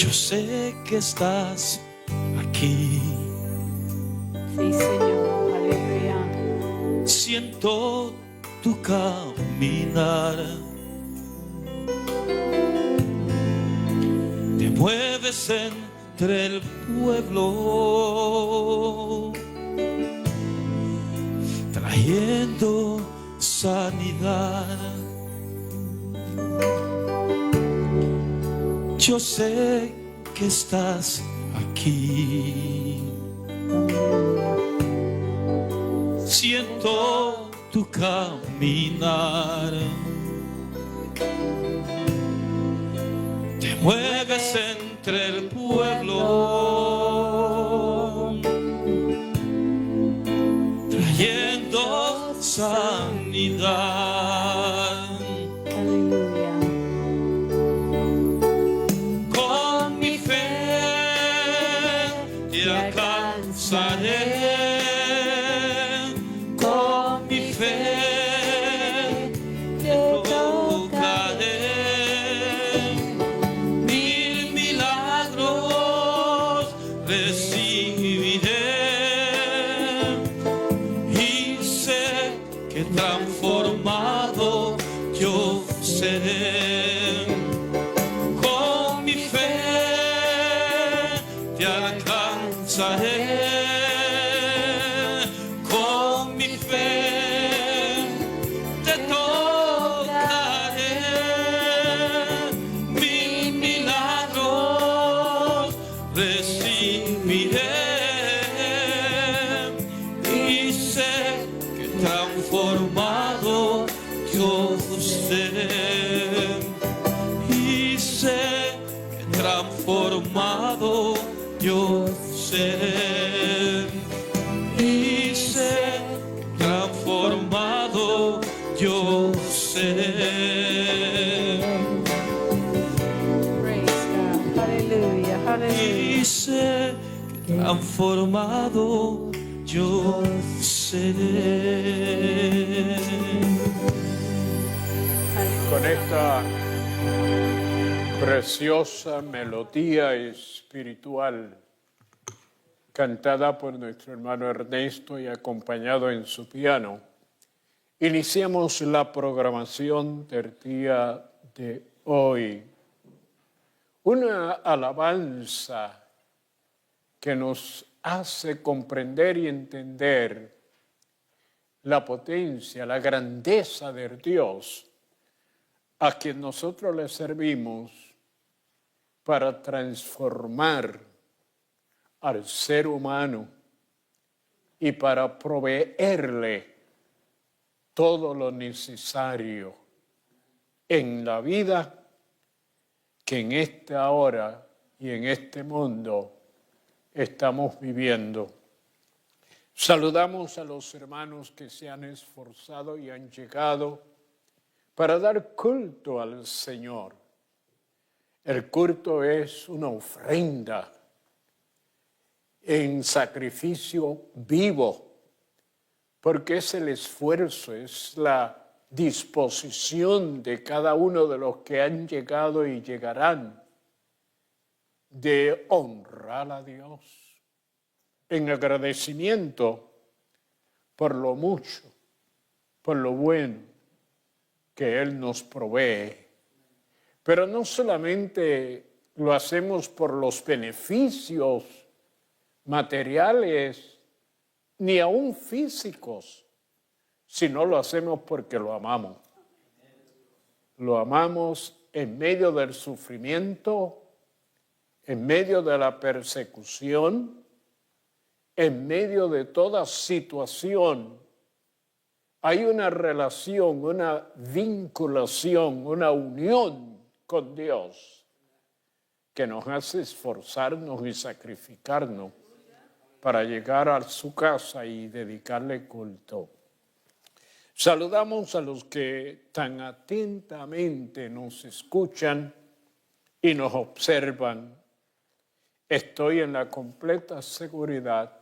Yo sé que estás aquí. Sí, Señor, aleluya. Siento tu caminar. Te mueves entre el pueblo, trayendo sanidad. Yo sé que estás aquí. Siento tu caminar. Te mueves entre el pueblo, trayendo sanidad. Aleluya. Con mi fe te alcanzaré. Con mi fe te tocaré. Mil milagros recibiré. Y sé que transformado yo seré. Con mi fe te alcanzaré. Con mi fe te tocaré. Mil milagros recibiré. Y sé que transformado yo seré. Y sé que transformado yo seré. Y sé que transformado yo seré. Praise God. Aleluya, aleluya. Y sé que transformado yo seré. Con esta preciosa melodía espiritual cantada por nuestro hermano Ernesto y acompañado en su piano, iniciamos la programación del día de hoy. Una alabanza que nos hace comprender y entender la potencia, la grandeza de Dios a quien nosotros le servimos para transformar al ser humano y para proveerle todo lo necesario en la vida que en esta hora y en este mundo estamos viviendo. Saludamos a los hermanos que se han esforzado y han llegado para dar culto al Señor. El culto es una ofrenda en sacrificio vivo, porque es el esfuerzo, es la disposición de cada uno de los que han llegado y llegarán de honrar a Dios en agradecimiento por lo mucho, por lo bueno que Él nos provee. Pero no solamente lo hacemos por los beneficios materiales, ni aún físicos, sino lo hacemos porque lo amamos. Lo amamos en medio del sufrimiento, en medio de la persecución, en medio de toda situación. Hay una relación, una vinculación, una unión con Dios que nos hace esforzarnos y sacrificarnos para llegar a su casa y dedicarle culto. Saludamos a los que tan atentamente nos escuchan y nos observan. Estoy en la completa seguridad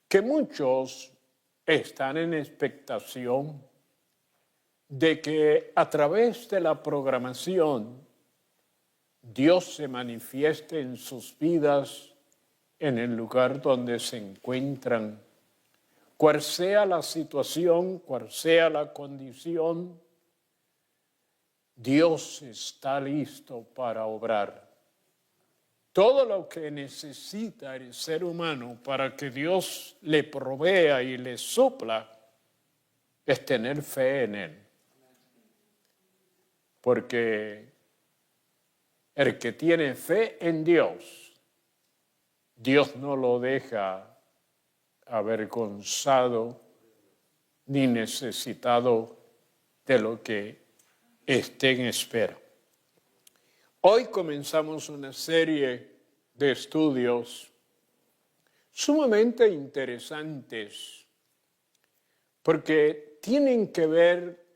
que muchos están en expectación de que a través de la programación Dios se manifieste en sus vidas en el lugar donde se encuentran, cual sea la situación, cual sea la condición. Dios está listo para obrar. Todo lo que necesita el ser humano para que Dios le provea y le supla es tener fe en Él. Porque el que tiene fe en Dios, Dios no lo deja avergonzado ni necesitado de lo que esté en espera. Hoy comenzamos una serie de estudios sumamente interesantes porque tienen que ver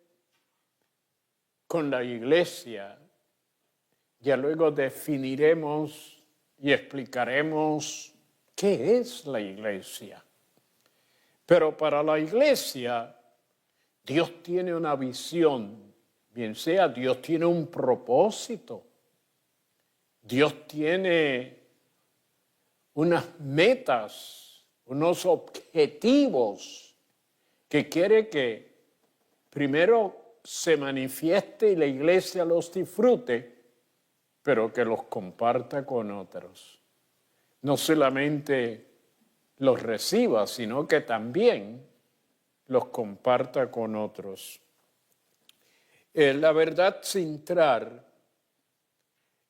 con la iglesia. Ya luego definiremos y explicaremos qué es la iglesia. Pero para la iglesia, Dios tiene una visión, bien sea Dios tiene un propósito. Dios tiene unas metas, unos objetivos que quiere que primero se manifieste y la iglesia los disfrute, pero que los comparta con otros. No solamente los reciba, sino que también los comparta con otros. La verdad central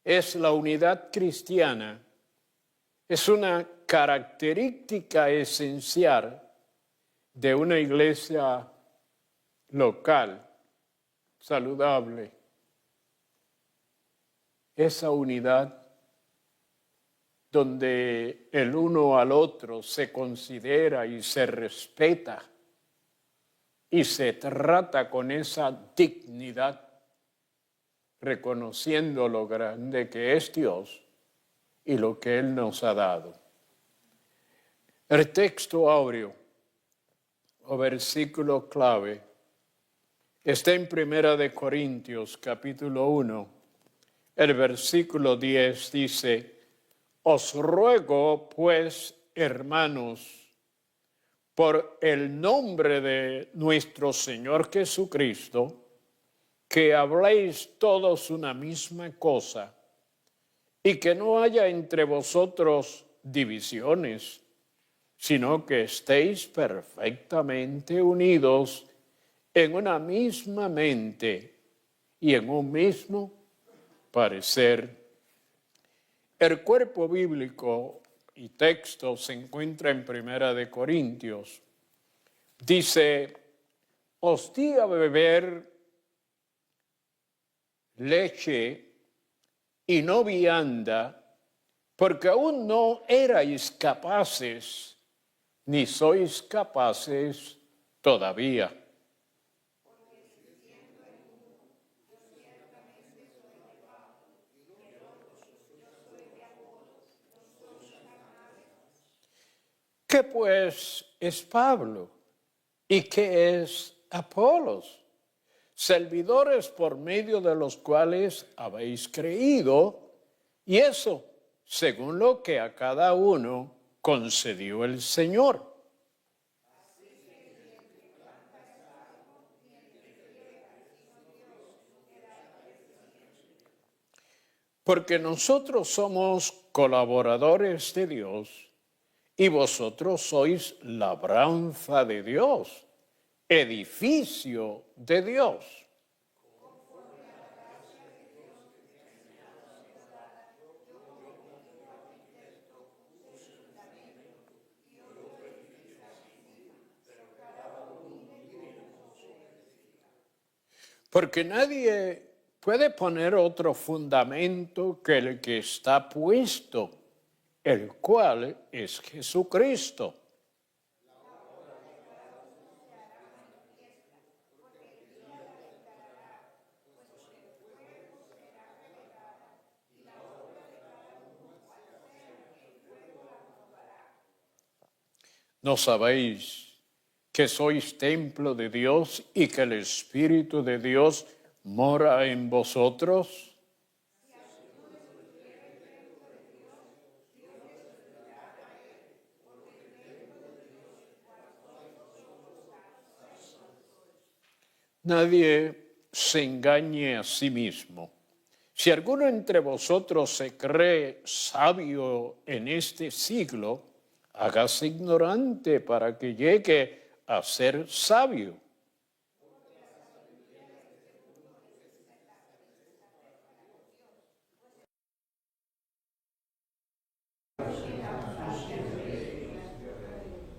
es la unidad cristiana. Es una característica esencial de una iglesia local, saludable. Esa unidad donde el uno al otro se considera y se respeta y se trata con esa dignidad, reconociendo lo grande que es Dios y lo que Él nos ha dado. El texto áureo o versículo clave está en 1 Corintios capítulo 1. El versículo 10 dice: os ruego, pues, hermanos, por el nombre de nuestro Señor Jesucristo, que habléis todos una misma cosa, y que no haya entre vosotros divisiones, sino que estéis perfectamente unidos en una misma mente y en un mismo parecer. El cuerpo bíblico y texto se encuentra en 1 Corintios. Dice: os di a beber leche y no vianda, porque aún no erais capaces, ni sois capaces todavía. ¿Qué pues es Pablo? ¿Y qué es Apolos? Servidores por medio de los cuales habéis creído, y eso según lo que a cada uno concedió el Señor. Porque nosotros somos colaboradores de Dios, y vosotros sois labranza de Dios, edificio de Dios. Porque nadie puede poner otro fundamento que el que está puesto, el cual es Jesucristo. ¿No sabéis que sois templo de Dios y que el Espíritu de Dios mora en vosotros? Nadie se engañe a sí mismo. Si alguno entre vosotros se cree sabio en este siglo, hágase ignorante para que llegue a ser sabio.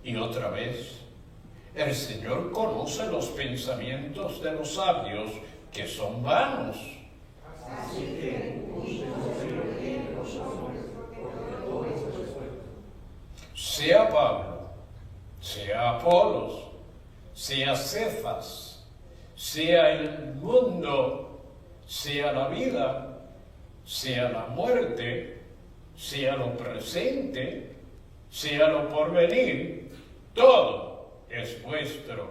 Y otra vez, el Señor conoce los pensamientos de los sabios, que son vanos. Sea Pablo, sea Apolos, sea Cefas, sea el mundo, sea la vida, sea la muerte, sea lo presente, sea lo porvenir, todo es vuestro,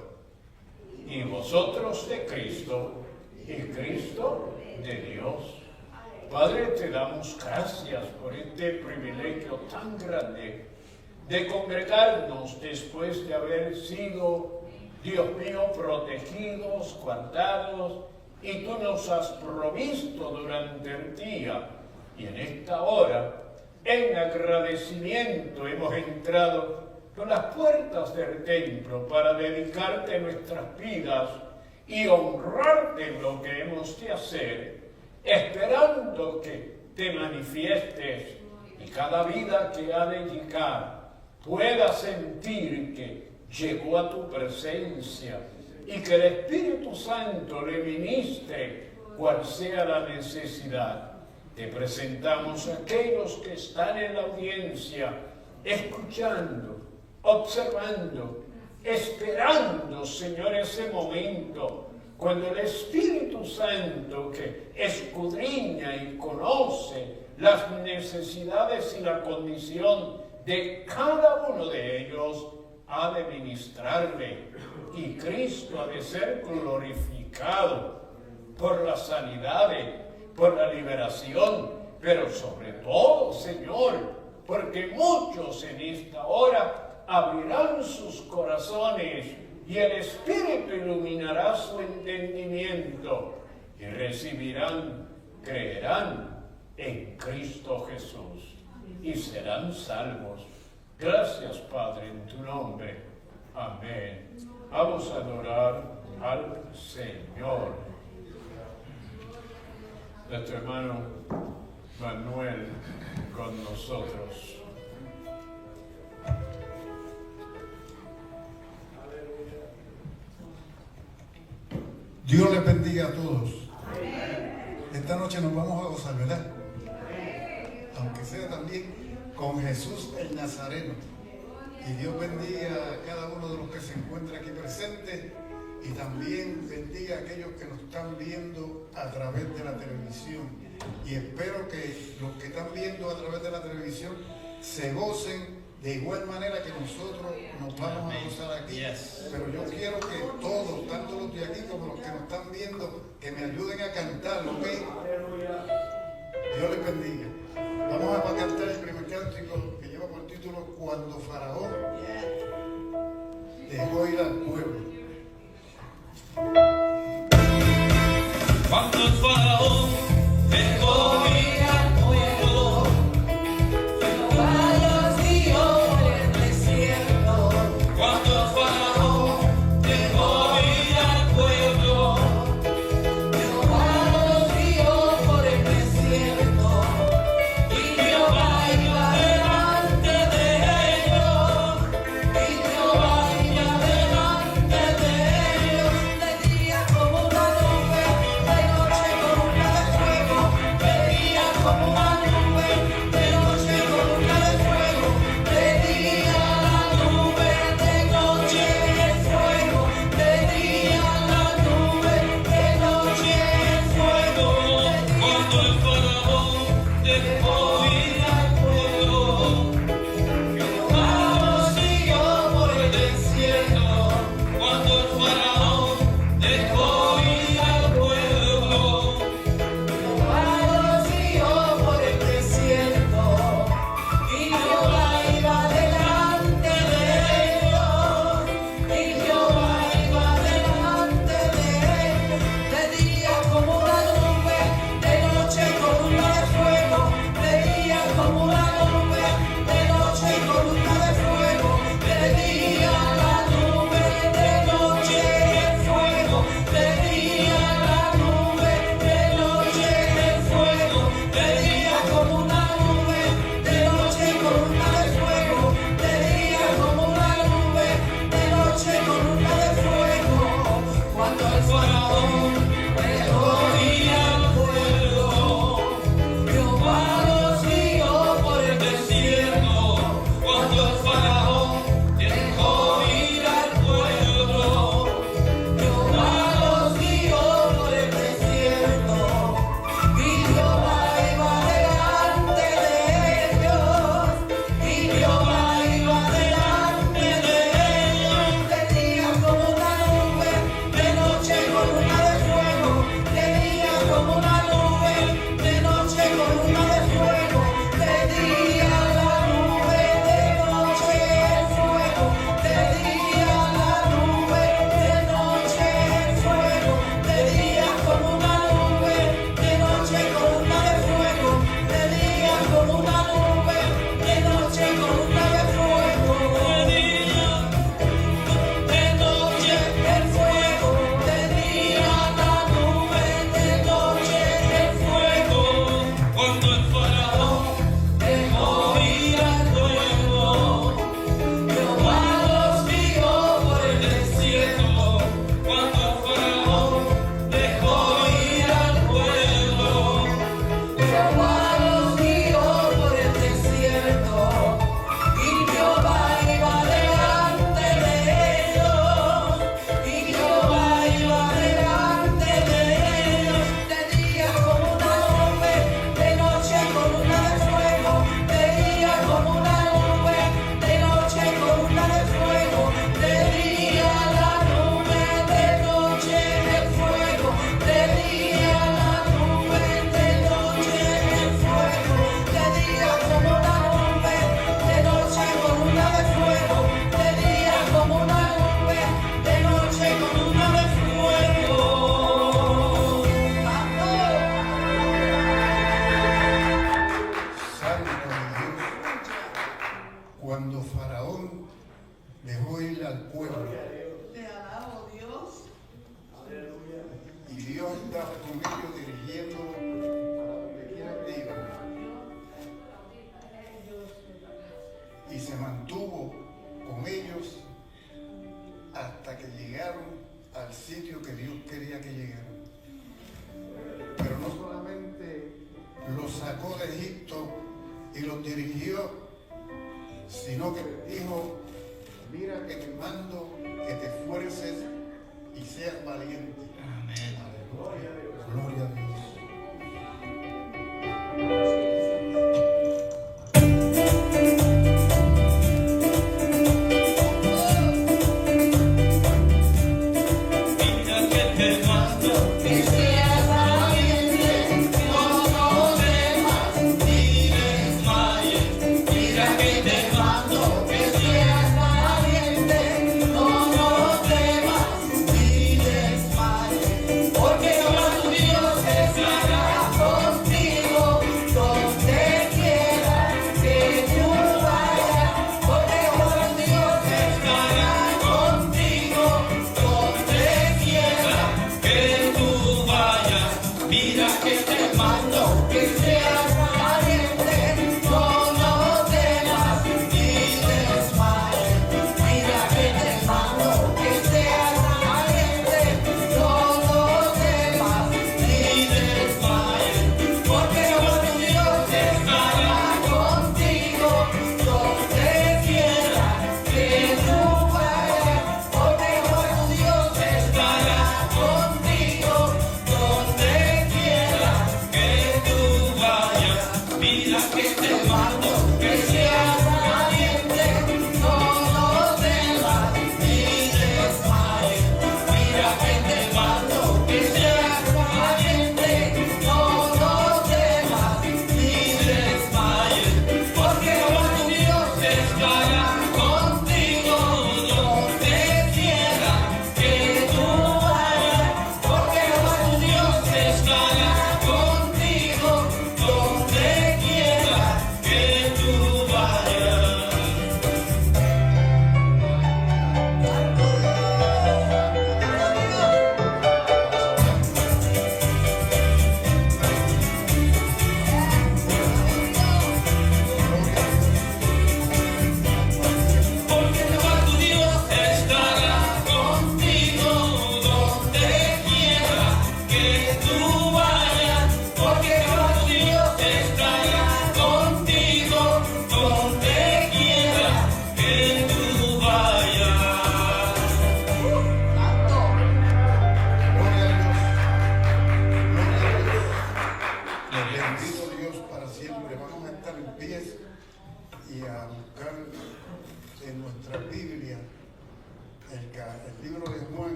y vosotros de Cristo, y Cristo de Dios. Padre, te damos gracias por este privilegio tan grande de congregarnos después de haber sido, Dios mío, protegidos, guardados, y tú nos has provisto durante el día. Y en esta hora, en agradecimiento, hemos entrado por las puertas del templo para dedicarte nuestras vidas y honrarte en lo que hemos de hacer, esperando que te manifiestes y cada vida que ha de llegar pueda sentir que llegó a tu presencia y que el Espíritu Santo le ministre cual sea la necesidad. Te presentamos a aquellos que están en la audiencia, escuchando, observando, esperando, Señor, ese momento cuando el Espíritu Santo, que escudriña y conoce las necesidades y la condición de cada uno de ellos, ha de ministrarle, y Cristo ha de ser glorificado por las sanidades, por la liberación, pero sobre todo, Señor, porque muchos en esta hora abrirán sus corazones y el Espíritu iluminará su entendimiento y recibirán, creerán en Cristo Jesús y serán salvos. Gracias, Padre, en tu nombre. Amén. Vamos a adorar al Señor. Nuestro hermano Manuel con nosotros. Dios les bendiga a todos. Esta noche nos vamos a gozar, ¿verdad? Aunque sea también con Jesús el Nazareno. Y Dios bendiga a cada uno de los que se encuentra aquí presentes y también bendiga a aquellos que nos están viendo a través de la televisión. Y espero que los que están viendo a través de la televisión se gocen de igual manera que nosotros nos vamos a gozar aquí. Pero yo quiero que todos, tanto los de aquí como los que nos están viendo, que me ayuden a cantar, ¿ok? Dios les bendiga. Vamos a cantar el primer cántico que lleva por título Cuando Faraón dejó ir al pueblo. Cuando el faraón dejó ir al pueblo, Jehová los guió por el desierto. Cuando el faraón dejó ir al pueblo, Jehová los guió por el desierto. Y Jehová iba delante de ellos, y Jehová iba delante de ellos, de día como una nube, de noche como una de fuego, de día como una nube, de noche como una de fuego, de día la nube, de noche el fuego, de día la nube, de noche el fuego. Cuando el faraón dejó ir al pueblo, Jehová los siguió por el desierto. Cuando el faraón dejó ir al pueblo, Jehová los siguió por el desierto. Y Jehová iba delante de ellos, y Jehová iba delante de Egipto y los dirigió, sino que dijo: mira que te mando que te esfuerces y seas valiente. Amén. Aleluya. Gloria a Dios.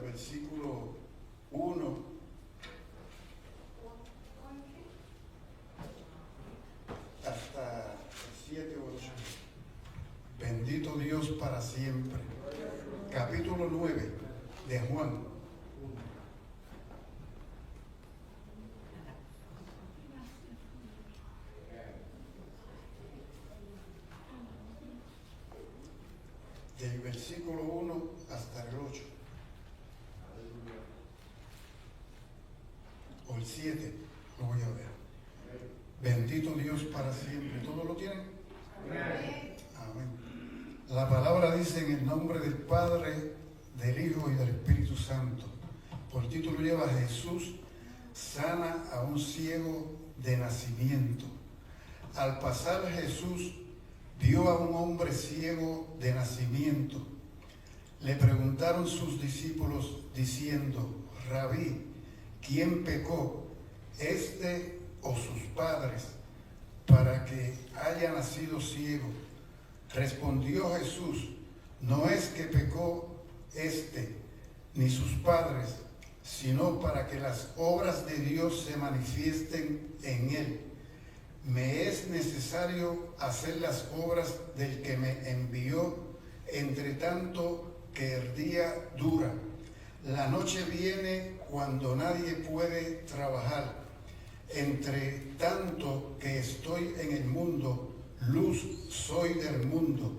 Versículo 1 hasta 7 o 8. Bendito Dios para siempre. Capítulo 9 de Juan. Del versículo 1 hasta el 8. O el 7, lo voy a ver. Bendito Dios para siempre. ¿Todos lo tienen? Amén. La palabra dice: en el nombre del Padre, del Hijo y del Espíritu Santo. Por título lleva: Jesús sana a un ciego de nacimiento. Al pasar Jesús vio a un hombre ciego de nacimiento. Le preguntaron sus discípulos diciendo: Rabí, ¿quién pecó, este o sus padres, para que haya nacido ciego? Respondió Jesús: no es que pecó este ni sus padres, sino para que las obras de Dios se manifiesten en él. Me es necesario hacer las obras del que me envió, entre tanto que el día dura. La noche viene cuando nadie puede trabajar. Entre tanto que estoy en el mundo, luz soy del mundo.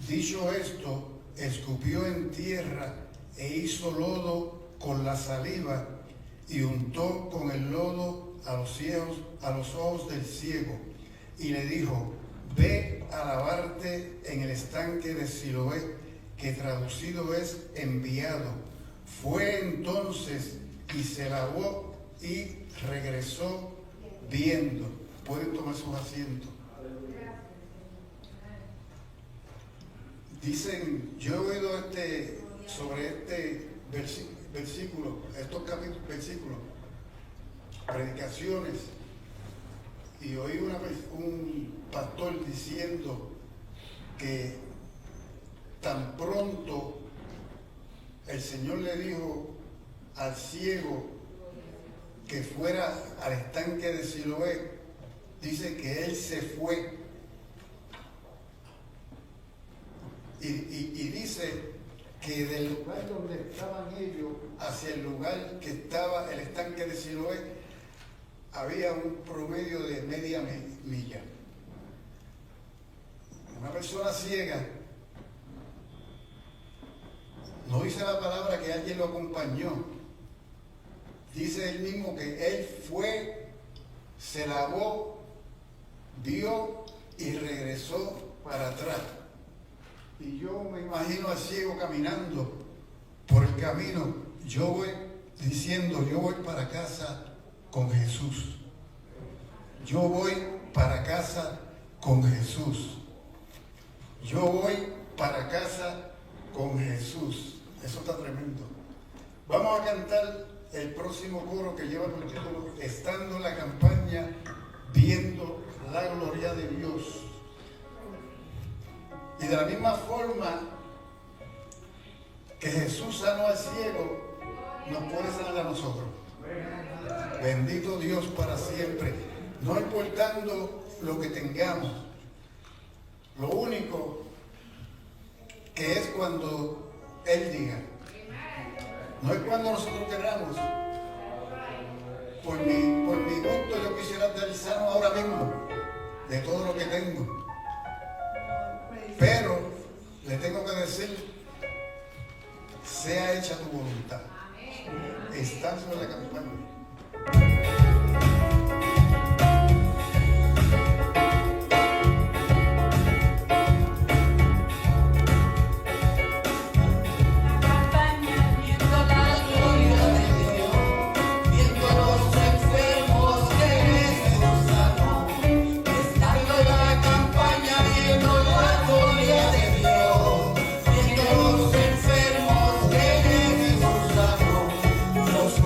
Dicho esto, escupió en tierra e hizo lodo con la saliva y untó con el lodo a los ojos del ciego y le dijo: ve a lavarte en el estanque de Siloé, que traducido es enviado. Fue entonces y se lavó y regresó viendo. Pueden tomar sus asientos. Dicen, yo he oído sobre este versículo, estos versículos, predicaciones, y oí un pastor diciendo que tan pronto el Señor le dijo al ciego que fuera al estanque de Siloé, dice que él se fue. Y dice que del lugar donde estaban ellos hacia el lugar que estaba el estanque de Siloé había un promedio de media milla. Una persona ciega, no dice la palabra que alguien lo acompañó, dice él mismo que él fue, se lavó, vio y regresó para atrás. Y yo me imagino al ciego caminando por el camino. Yo voy diciendo, yo voy para casa con Jesús. Yo voy para casa con Jesús. Yo voy para casa con Jesús. Eso está tremendo. Vamos a cantar el próximo coro que lleva por título Estando en la campaña, viendo la gloria de Dios. Y de la misma forma que Jesús sanó al ciego, nos puede sanar a nosotros. Bendito Dios para siempre. No importando lo que tengamos. Lo único que es cuando Él diga. No es cuando nosotros queramos. Por mi gusto yo quisiera estar sano ahora mismo de todo lo que tengo. Pero le tengo que decir, sea hecha tu voluntad. Estando en la campaña. Los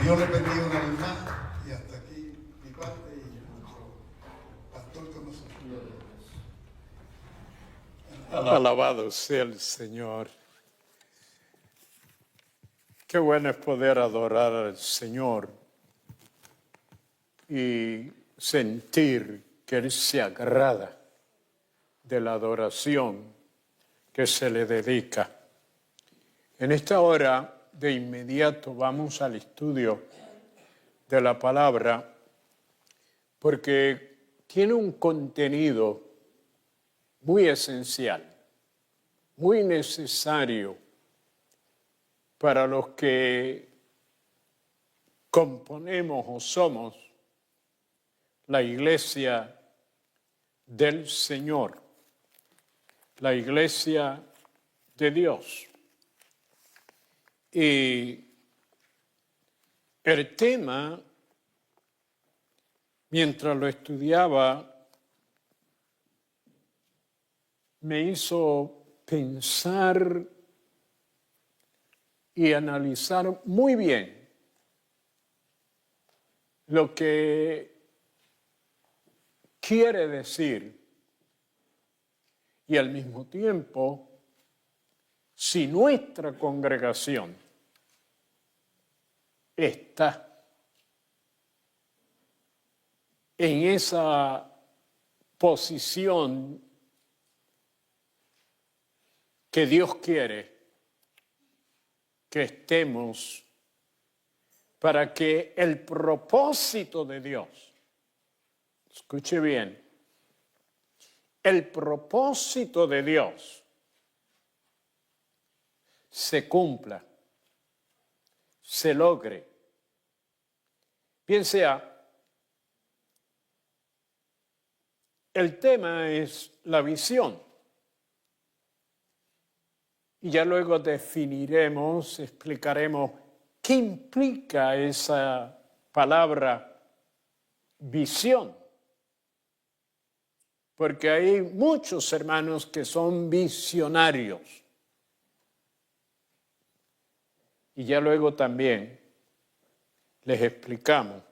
Dios le bendiga una vez más y hasta aquí mi parte y nuestro pastor con nosotros. Alabado sea el Señor. Qué bueno es poder adorar al Señor y sentir que Él se agrada de la adoración que se le dedica. En esta hora, de inmediato, vamos al estudio de la palabra, porque tiene un contenido muy esencial, muy necesario para los que componemos o somos la iglesia del Señor, la iglesia de Dios. Y el tema, mientras lo estudiaba, me hizo pensar y analizar muy bien lo que quiere decir y al mismo tiempo si nuestra congregación está en esa posición que Dios quiere que estemos para que el propósito de Dios, escuche bien, el propósito de Dios se cumpla, se logre. Bien sea, el tema es la visión. Y ya luego definiremos, explicaremos qué implica esa palabra visión. Porque hay muchos hermanos que son visionarios. Y ya luego también les explicamos.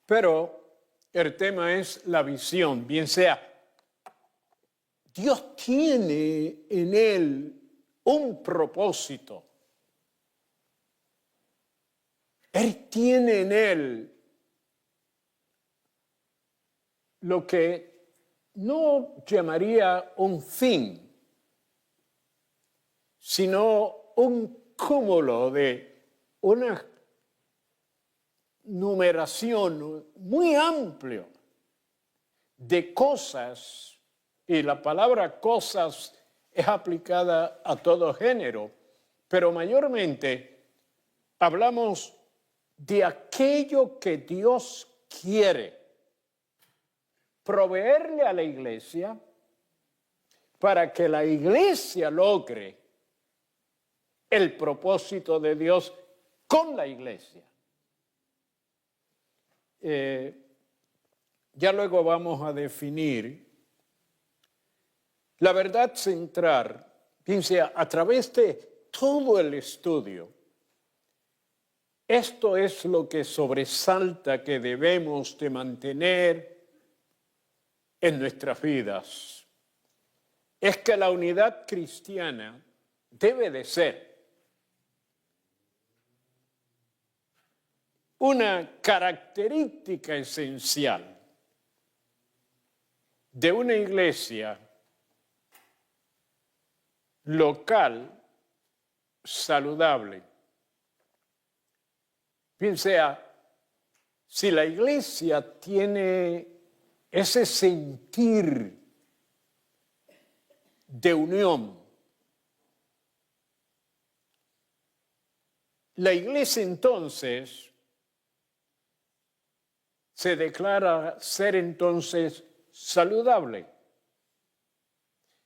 Pero el tema es la visión, bien sea Dios tiene en él un propósito. Él tiene en él lo que no llamaría un fin, sino un cúmulo de una numeración muy amplia de cosas. Y la palabra cosas es aplicada a todo género, pero mayormente hablamos de aquello que Dios quiere proveerle a la iglesia para que la iglesia logre el propósito de Dios con la iglesia. Ya luego vamos a definir la verdad central, piense, a través de todo el estudio. Esto es lo que sobresalta que debemos de mantener en nuestras vidas. Es que la unidad cristiana debe de ser una característica esencial de una iglesia local saludable. Bien sea, si la iglesia tiene ese sentir de unión, la iglesia entonces se declara ser entonces saludable.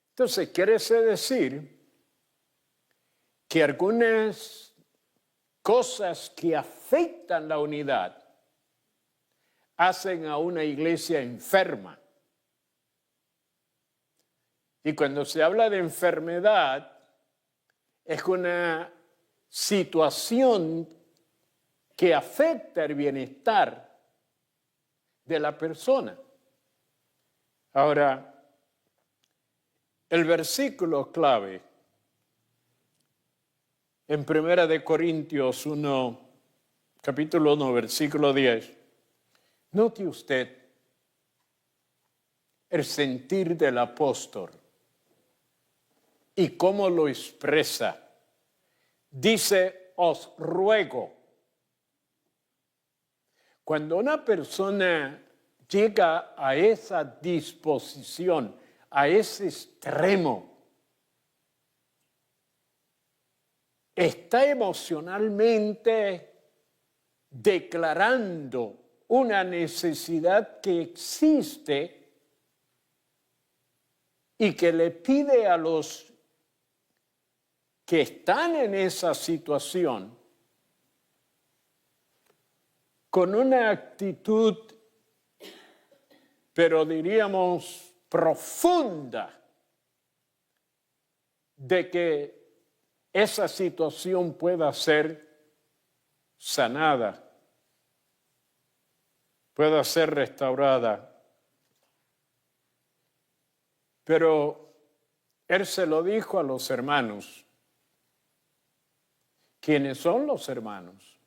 Entonces, quiere decir que algunas cosas que afectan la unidad hacen a una iglesia enferma. Y cuando se habla de enfermedad, es una situación que afecta el bienestar de la persona. Ahora, el versículo clave en 1 Corintios 1, capítulo 1, versículo 10, note usted el sentir del apóstol y cómo lo expresa. Dice, os ruego. Cuando una persona llega a esa disposición, a ese extremo, está emocionalmente declarando una necesidad que existe y que le pide a los que están en esa situación con una actitud, pero diríamos profunda, de que esa situación pueda ser sanada, pueda ser restaurada. Pero él se lo dijo a los hermanos. ¿Quiénes son los hermanos?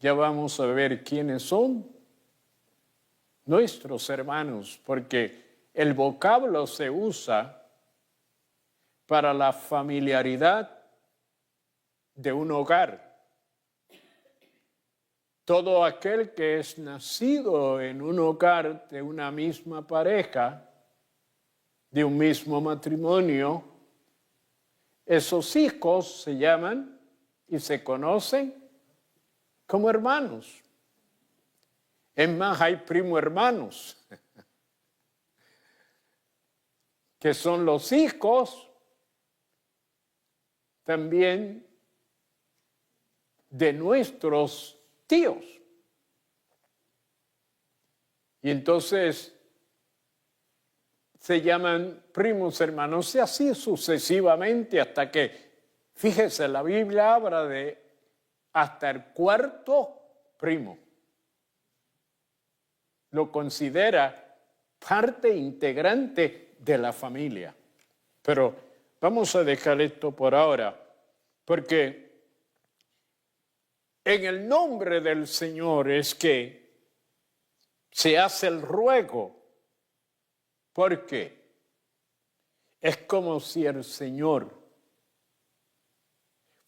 Ya vamos a ver quiénes son nuestros hermanos, porque el vocablo se usa para la familiaridad de un hogar. Todo aquel que es nacido en un hogar de una misma pareja, de un mismo matrimonio, esos hijos se llaman y se conocen como hermanos. Es más, hay primo hermanos, que son los hijos también de nuestros tíos. Y entonces se llaman primos hermanos y así sucesivamente hasta que, fíjese, la Biblia habla de hasta el cuarto primo. Lo considera parte integrante de la familia. Pero vamos a dejar esto por ahora, porque en el nombre del Señor es que se hace el ruego. ¿Por qué? Es como si el Señor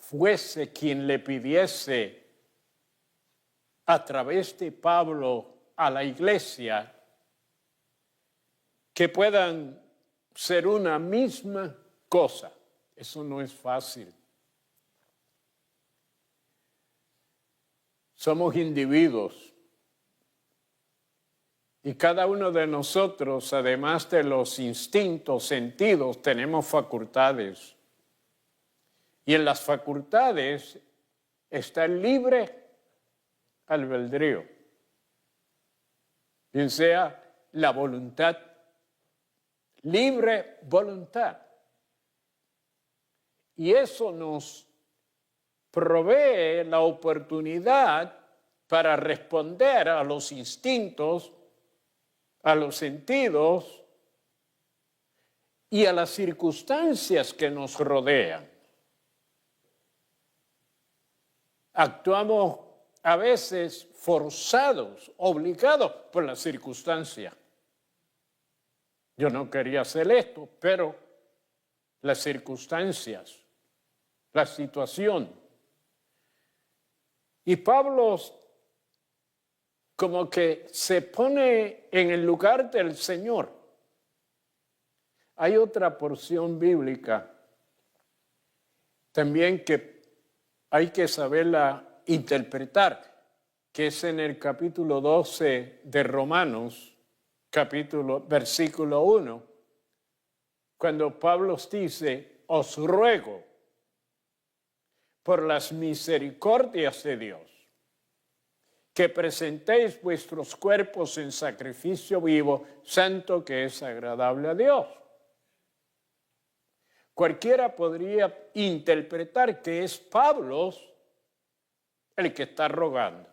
fuese quien le pidiese a través de Pablo a la iglesia que puedan ser una misma cosa. Eso no es fácil. Somos individuos y cada uno de nosotros, además de los instintos, sentidos, tenemos facultades. Y en las facultades está el libre albedrío, bien sea la voluntad, libre voluntad. Y eso nos provee la oportunidad para responder a los instintos, a los sentidos y a las circunstancias que nos rodean. Actuamos a veces forzados, obligados por la circunstancia. Yo no quería hacer esto, pero las circunstancias, la situación. Y Pablo como que se pone en el lugar del Señor. Hay otra porción bíblica también que hay que saberla interpretar, que es en el capítulo 12 de Romanos, versículo 1, cuando Pablo dice, os ruego por las misericordias de Dios, que presentéis vuestros cuerpos en sacrificio vivo, santo, que es agradable a Dios. Cualquiera podría interpretar que es Pablo el que está rogando,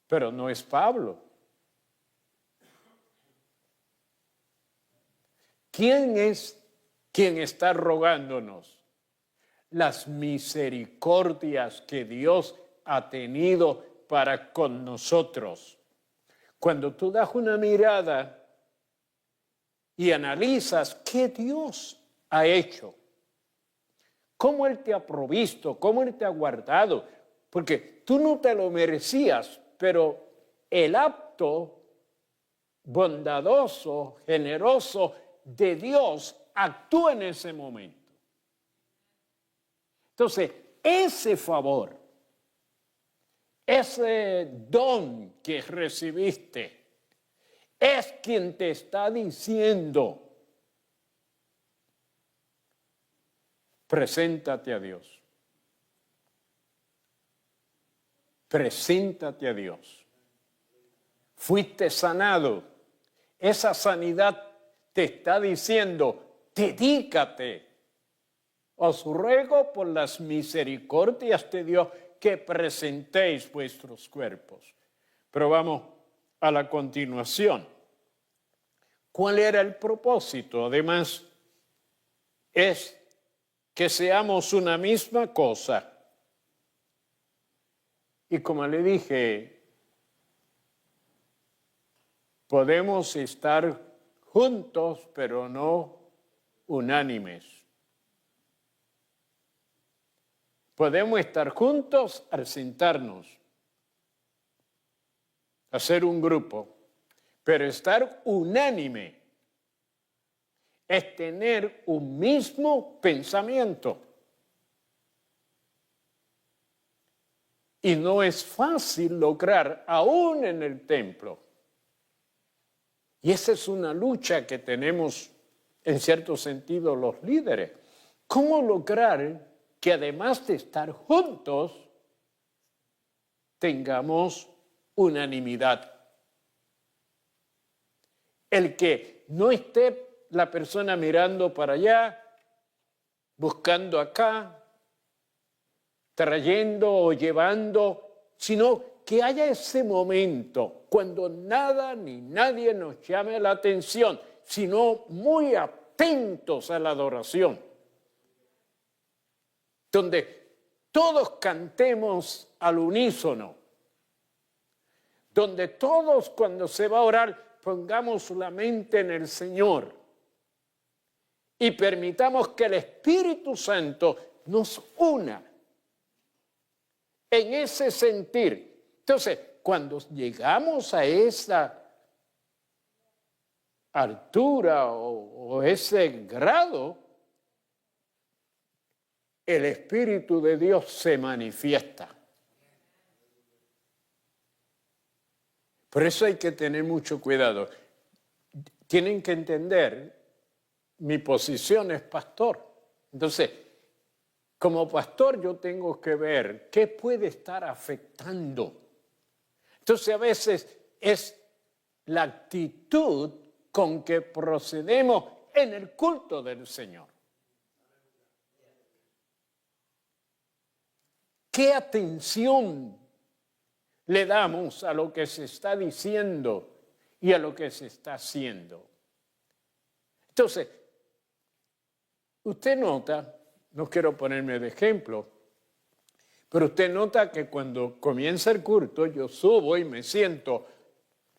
pero no es Pablo. ¿Quién es quien está rogándonos? Las misericordias que Dios ha tenido para con nosotros. Cuando tú das una mirada y analizas qué Dios ha hecho, cómo Él te ha provisto, cómo Él te ha guardado, porque tú no te lo merecías, pero el acto bondadoso, generoso de Dios actúa en ese momento. Entonces, ese favor, ese don que recibiste, es quien te está diciendo, preséntate a Dios. Preséntate a Dios. Fuiste sanado. Esa sanidad te está diciendo, dedícate. Os ruego por las misericordias de Dios que presentéis vuestros cuerpos. Pero vamos a la continuación. ¿Cuál era el propósito? Además, es que seamos una misma cosa. Y como le dije, podemos estar juntos, pero no unánimes. Podemos estar juntos al sentarnos, hacer un grupo, pero estar unánime es tener un mismo pensamiento. Y no es fácil lograr aún en el templo. Y esa es una lucha que tenemos en cierto sentido los líderes. ¿Cómo lograr que además de estar juntos, tengamos unanimidad? El que no esté la persona mirando para allá, buscando acá, trayendo o llevando, sino que haya ese momento cuando nada ni nadie nos llame la atención, sino muy atentos a la adoración, donde todos cantemos al unísono, donde todos cuando se va a orar pongamos la mente en el Señor y permitamos que el Espíritu Santo nos una en ese sentir. Entonces, cuando llegamos a esa altura o ese grado, el Espíritu de Dios se manifiesta. Por eso hay que tener mucho cuidado. Tienen que entender, mi posición es pastor. Entonces, como pastor yo tengo que ver qué puede estar afectando. Entonces a veces es la actitud con que procedemos en el culto del Señor. ¿Qué atención le damos a lo que se está diciendo y a lo que se está haciendo? Entonces, usted nota, no quiero ponerme de ejemplo, pero usted nota que cuando comienza el culto yo subo y me siento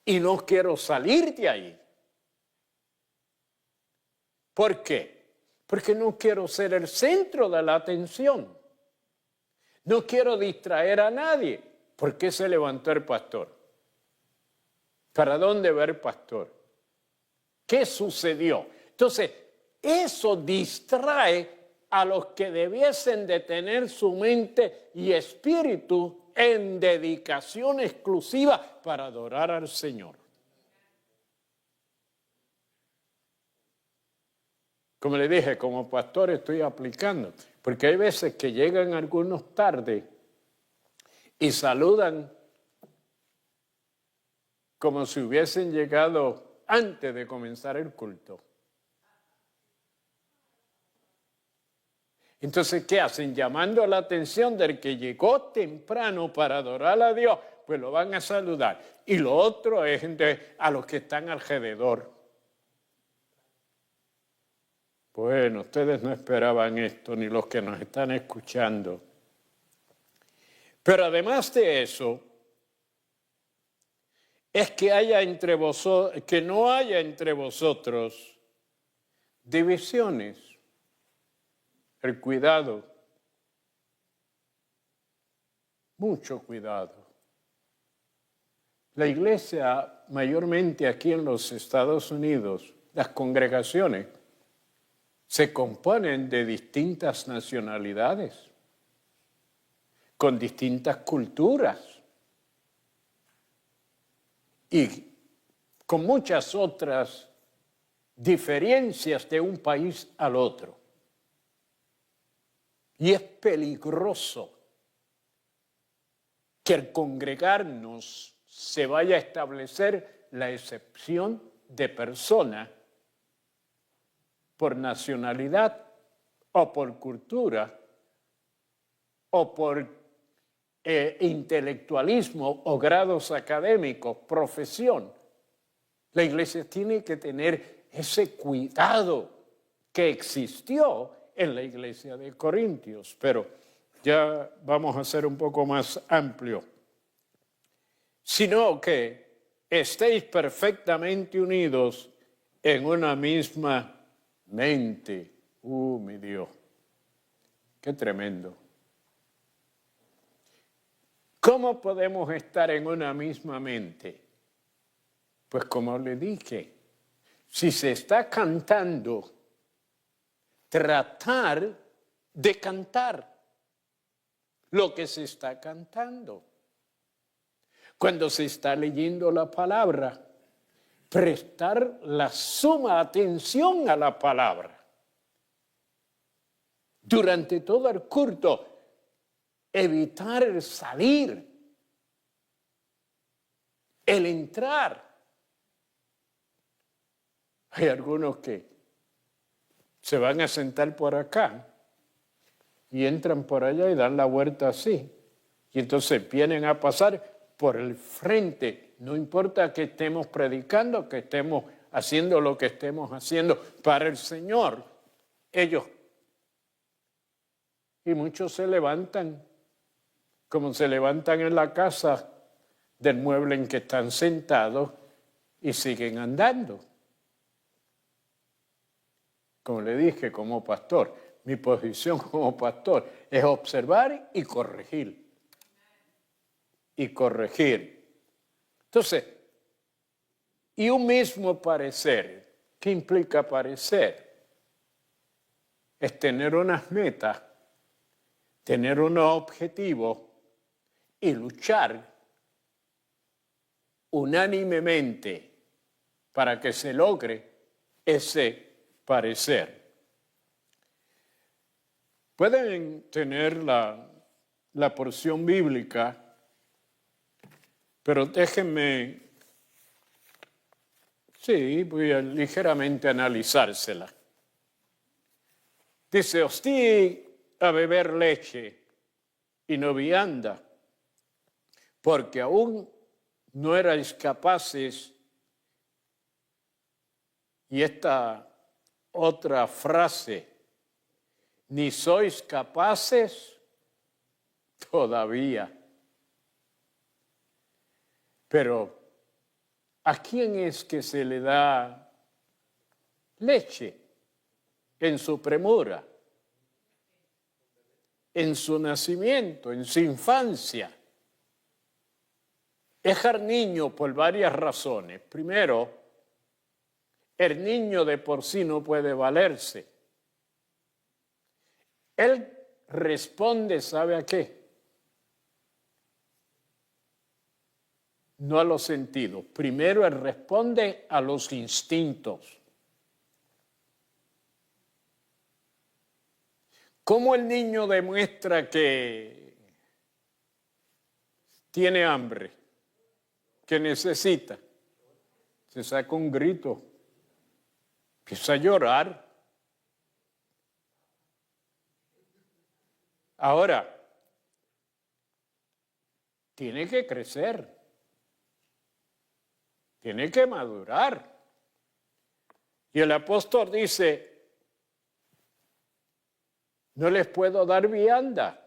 y no quiero salir de ahí. ¿Por qué? Porque no quiero ser el centro de la atención. No quiero distraer a nadie. ¿Por qué se levantó el pastor? ¿Para dónde va el pastor? ¿Qué sucedió? Entonces, eso distrae a los que debiesen de tener su mente y espíritu en dedicación exclusiva para adorar al Señor. Como le dije, como pastor estoy aplicando, porque hay veces que llegan algunos tarde y saludan como si hubiesen llegado antes de comenzar el culto. Entonces, ¿qué hacen? Llamando la atención del que llegó temprano para adorar a Dios, pues lo van a saludar. Y lo otro es a los que están alrededor. Bueno, ustedes no esperaban esto, ni los que nos están escuchando. Pero además de eso, es que no haya entre vosotros divisiones. El cuidado, mucho cuidado. La iglesia, mayormente aquí en los Estados Unidos, las congregaciones, se componen de distintas nacionalidades, con distintas culturas y con muchas otras diferencias de un país al otro. Y es peligroso que al congregarnos se vaya a establecer la excepción de persona por nacionalidad o por cultura o por intelectualismo o grados académicos, profesión. La iglesia tiene que tener ese cuidado que existió en la iglesia de Corintios, pero ya vamos a ser un poco más amplio. Sino que estéis perfectamente unidos en una misma mente. Mi Dios, qué tremendo. ¿Cómo podemos estar en una misma mente? Pues como le dije, si se está cantando, tratar de cantar lo que se está cantando. Cuando se está leyendo la palabra, prestar la suma atención a la palabra. Durante todo el culto, evitar el salir, el entrar. Hay algunos que se van a sentar por acá y entran por allá y dan la vuelta así. Y entonces vienen a pasar por el frente. No importa que estemos predicando, que estemos haciendo lo que estemos haciendo para el Señor. Ellos. Y muchos se levantan, como se levantan en la casa del mueble en que están sentados y siguen andando. Como le dije, como pastor, mi posición como pastor es observar y corregir. Y corregir. Entonces, y un mismo parecer, ¿qué implica parecer? Es tener unas metas, tener unos objetivos y luchar unánimemente para que se logre ese parecer. Pueden tener la porción bíblica, pero déjenme, voy a ligeramente analizársela. Dice, os di a beber leche y no vianda, porque aún no erais capaces, y esta otra frase, ni sois capaces todavía. Pero, ¿a quién es que se le da leche en su premura, en su nacimiento, en su infancia? Es al niño por varias razones. Primero, el niño de por sí no puede valerse. Él responde, ¿sabe a qué? No a los sentidos. Primero, él responde a los instintos. ¿Cómo el niño demuestra que tiene hambre, que necesita? Se saca un grito, empieza a llorar. Ahora, tiene que crecer, tiene que madurar. Y el apóstol dice, no les puedo dar vianda.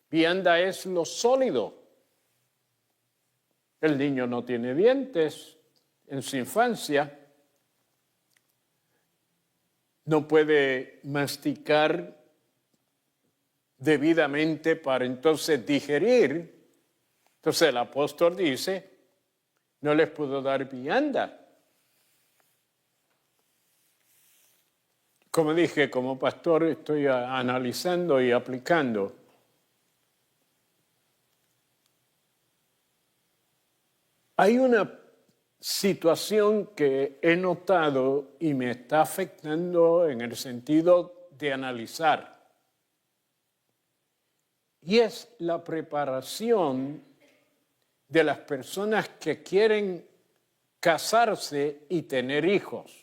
Vianda es lo sólido. El niño no tiene dientes en su infancia. No puede masticar debidamente para entonces digerir. Entonces el apóstol dice, no les puedo dar vianda. Como dije, como pastor estoy analizando y aplicando. Hay una situación que he notado y me está afectando en el sentido de analizar. Y es la preparación de las personas que quieren casarse y tener hijos.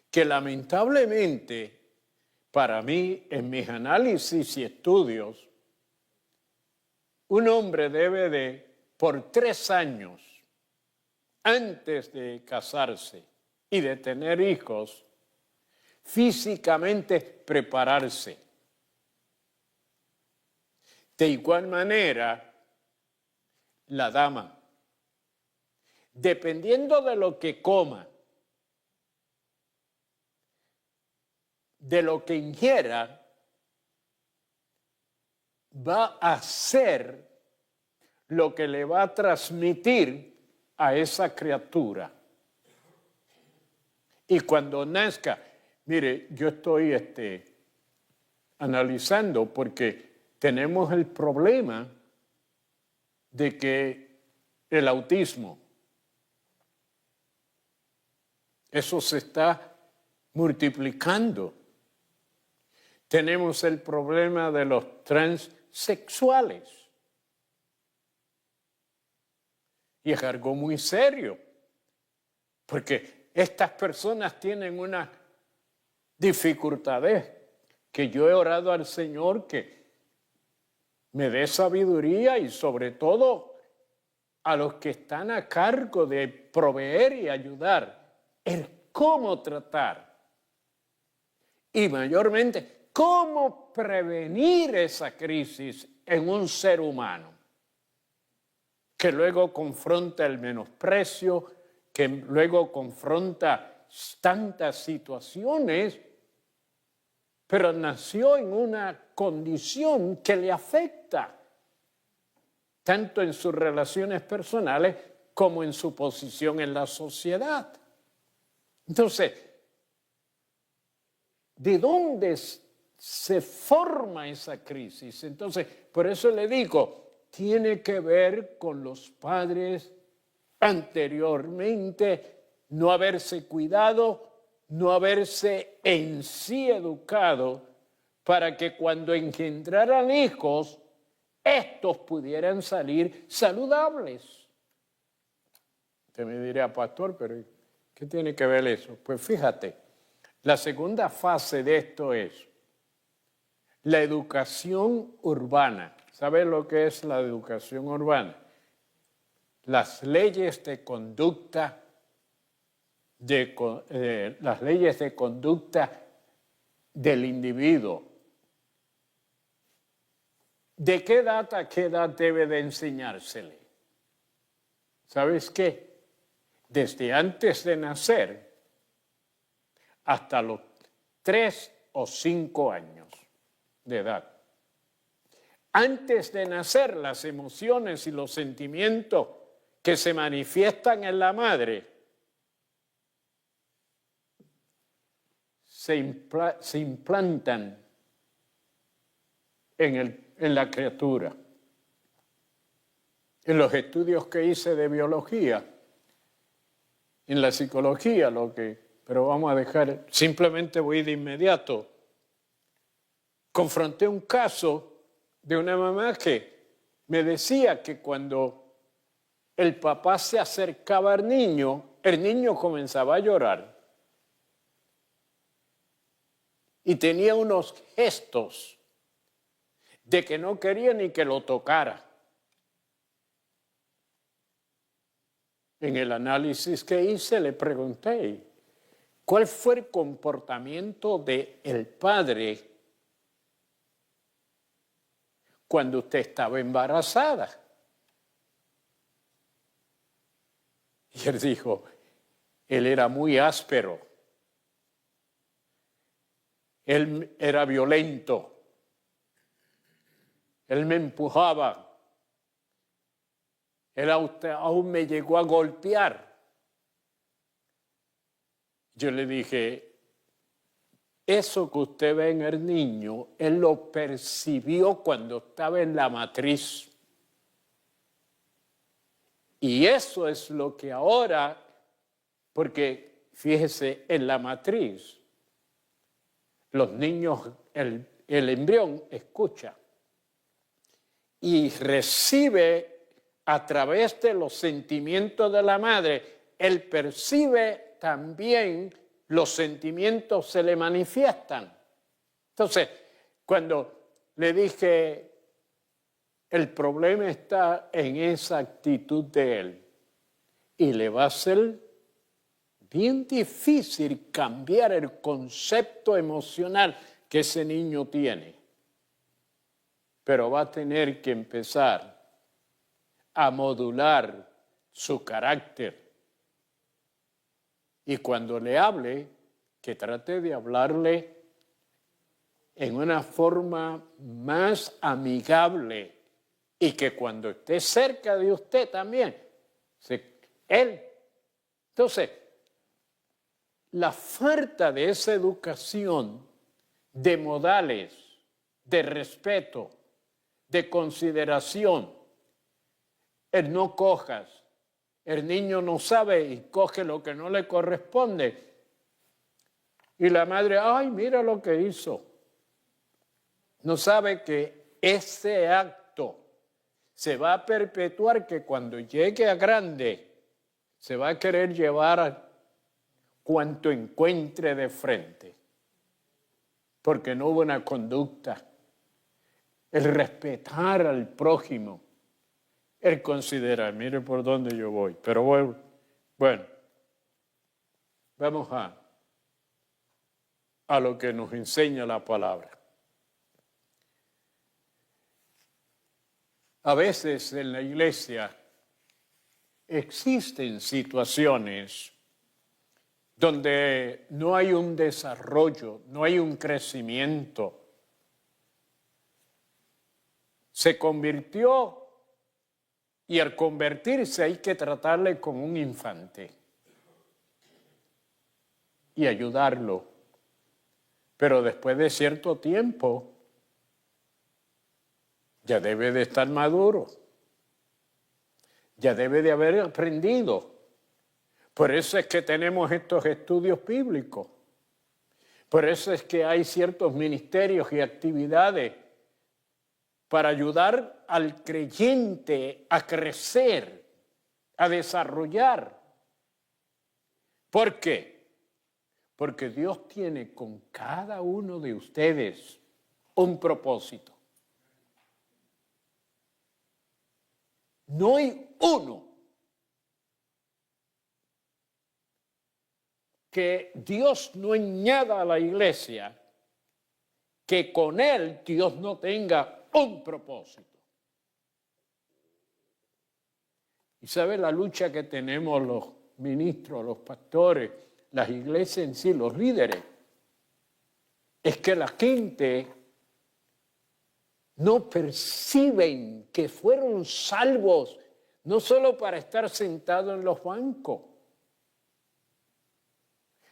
Que lamentablemente, para mí, en mis análisis y estudios, un hombre debe de, por 3 años, antes de casarse y de tener hijos, físicamente prepararse. De igual manera, la dama, dependiendo de lo que coma, de lo que ingiera, va a hacer lo que le va a transmitir a esa criatura. Y cuando nazca, mire, yo estoy analizando porque tenemos el problema de que el autismo, eso se está multiplicando. Tenemos el problema de los transexuales. Y es algo muy serio, porque estas personas tienen unas dificultades que yo he orado al Señor que me dé sabiduría y sobre todo a los que están a cargo de proveer y ayudar, el cómo tratar y mayormente cómo prevenir esa crisis en un ser humano que luego confronta el menosprecio, que luego confronta tantas situaciones, pero nació en una condición que le afecta, tanto en sus relaciones personales como en su posición en la sociedad. Entonces, ¿de dónde se forma esa crisis? Entonces, por eso le digo, tiene que ver con los padres anteriormente, no haberse cuidado, no haberse en sí educado para que cuando engendraran hijos, estos pudieran salir saludables. Usted me dirá, pastor, pero ¿qué tiene que ver eso? Pues fíjate, la segunda fase de esto es la educación urbana. ¿Sabes lo que es la educación urbana? Las leyes de conducta del individuo. ¿De qué edad a qué edad debe de enseñársele? ¿Sabes qué? Desde antes de nacer hasta los 3 o 5 años de edad. Antes de nacer, las emociones y los sentimientos que se manifiestan en la madre se implantan en la criatura. En los estudios que hice de biología, en la psicología, pero vamos a dejar, simplemente voy de inmediato. Confronté un caso de una mamá que me decía que cuando el papá se acercaba al niño, el niño comenzaba a llorar. y tenía unos gestos de que no quería ni que lo tocara. En el análisis que hice le pregunté, ¿cuál fue el comportamiento del padre cuando usted estaba embarazada? Y él dijo, él era muy áspero, él era violento, él me empujaba, él aún me llegó a golpear. Yo le dije, eso que usted ve en el niño, él lo percibió cuando estaba en la matriz. Y eso es lo que ahora, porque fíjese, en la matriz, los niños, el embrión escucha y recibe a través de los sentimientos de la madre, él percibe también los sentimientos se le manifiestan. Entonces, cuando le dije, el problema está en esa actitud de él y le va a ser bien difícil cambiar el concepto emocional que ese niño tiene, pero va a tener que empezar a modular su carácter. Y cuando le hable, que trate de hablarle en una forma más amigable y que cuando esté cerca de usted también, él. Entonces, la falta de esa educación de modales, de respeto, de consideración, el no cojas, el niño no sabe y coge lo que no le corresponde. Y la madre, ay, mira lo que hizo. No sabe que ese acto se va a perpetuar, que cuando llegue a grande se va a querer llevar a cuanto encuentre de frente. Porque no hubo una conducta. El respetar al prójimo. El considerar, mire por dónde yo voy. Pero bueno, vamos a lo que nos enseña la palabra. A veces en la iglesia existen situaciones donde no hay un desarrollo, no hay un crecimiento. Se convirtió y al convertirse hay que tratarle como un infante y ayudarlo. Pero después de cierto tiempo ya debe de estar maduro, ya debe de haber aprendido. Por eso es que tenemos estos estudios bíblicos. Por eso es que hay ciertos ministerios y actividades para ayudar al creyente a crecer, a desarrollar. ¿Por qué? Porque Dios tiene con cada uno de ustedes un propósito. No hay uno que Dios no añada a la iglesia que con él Dios no tenga un propósito. Y sabe la lucha que tenemos los ministros, los pastores, las iglesias en sí, los líderes, es que la gente no perciben que fueron salvos no solo para estar sentados en los bancos,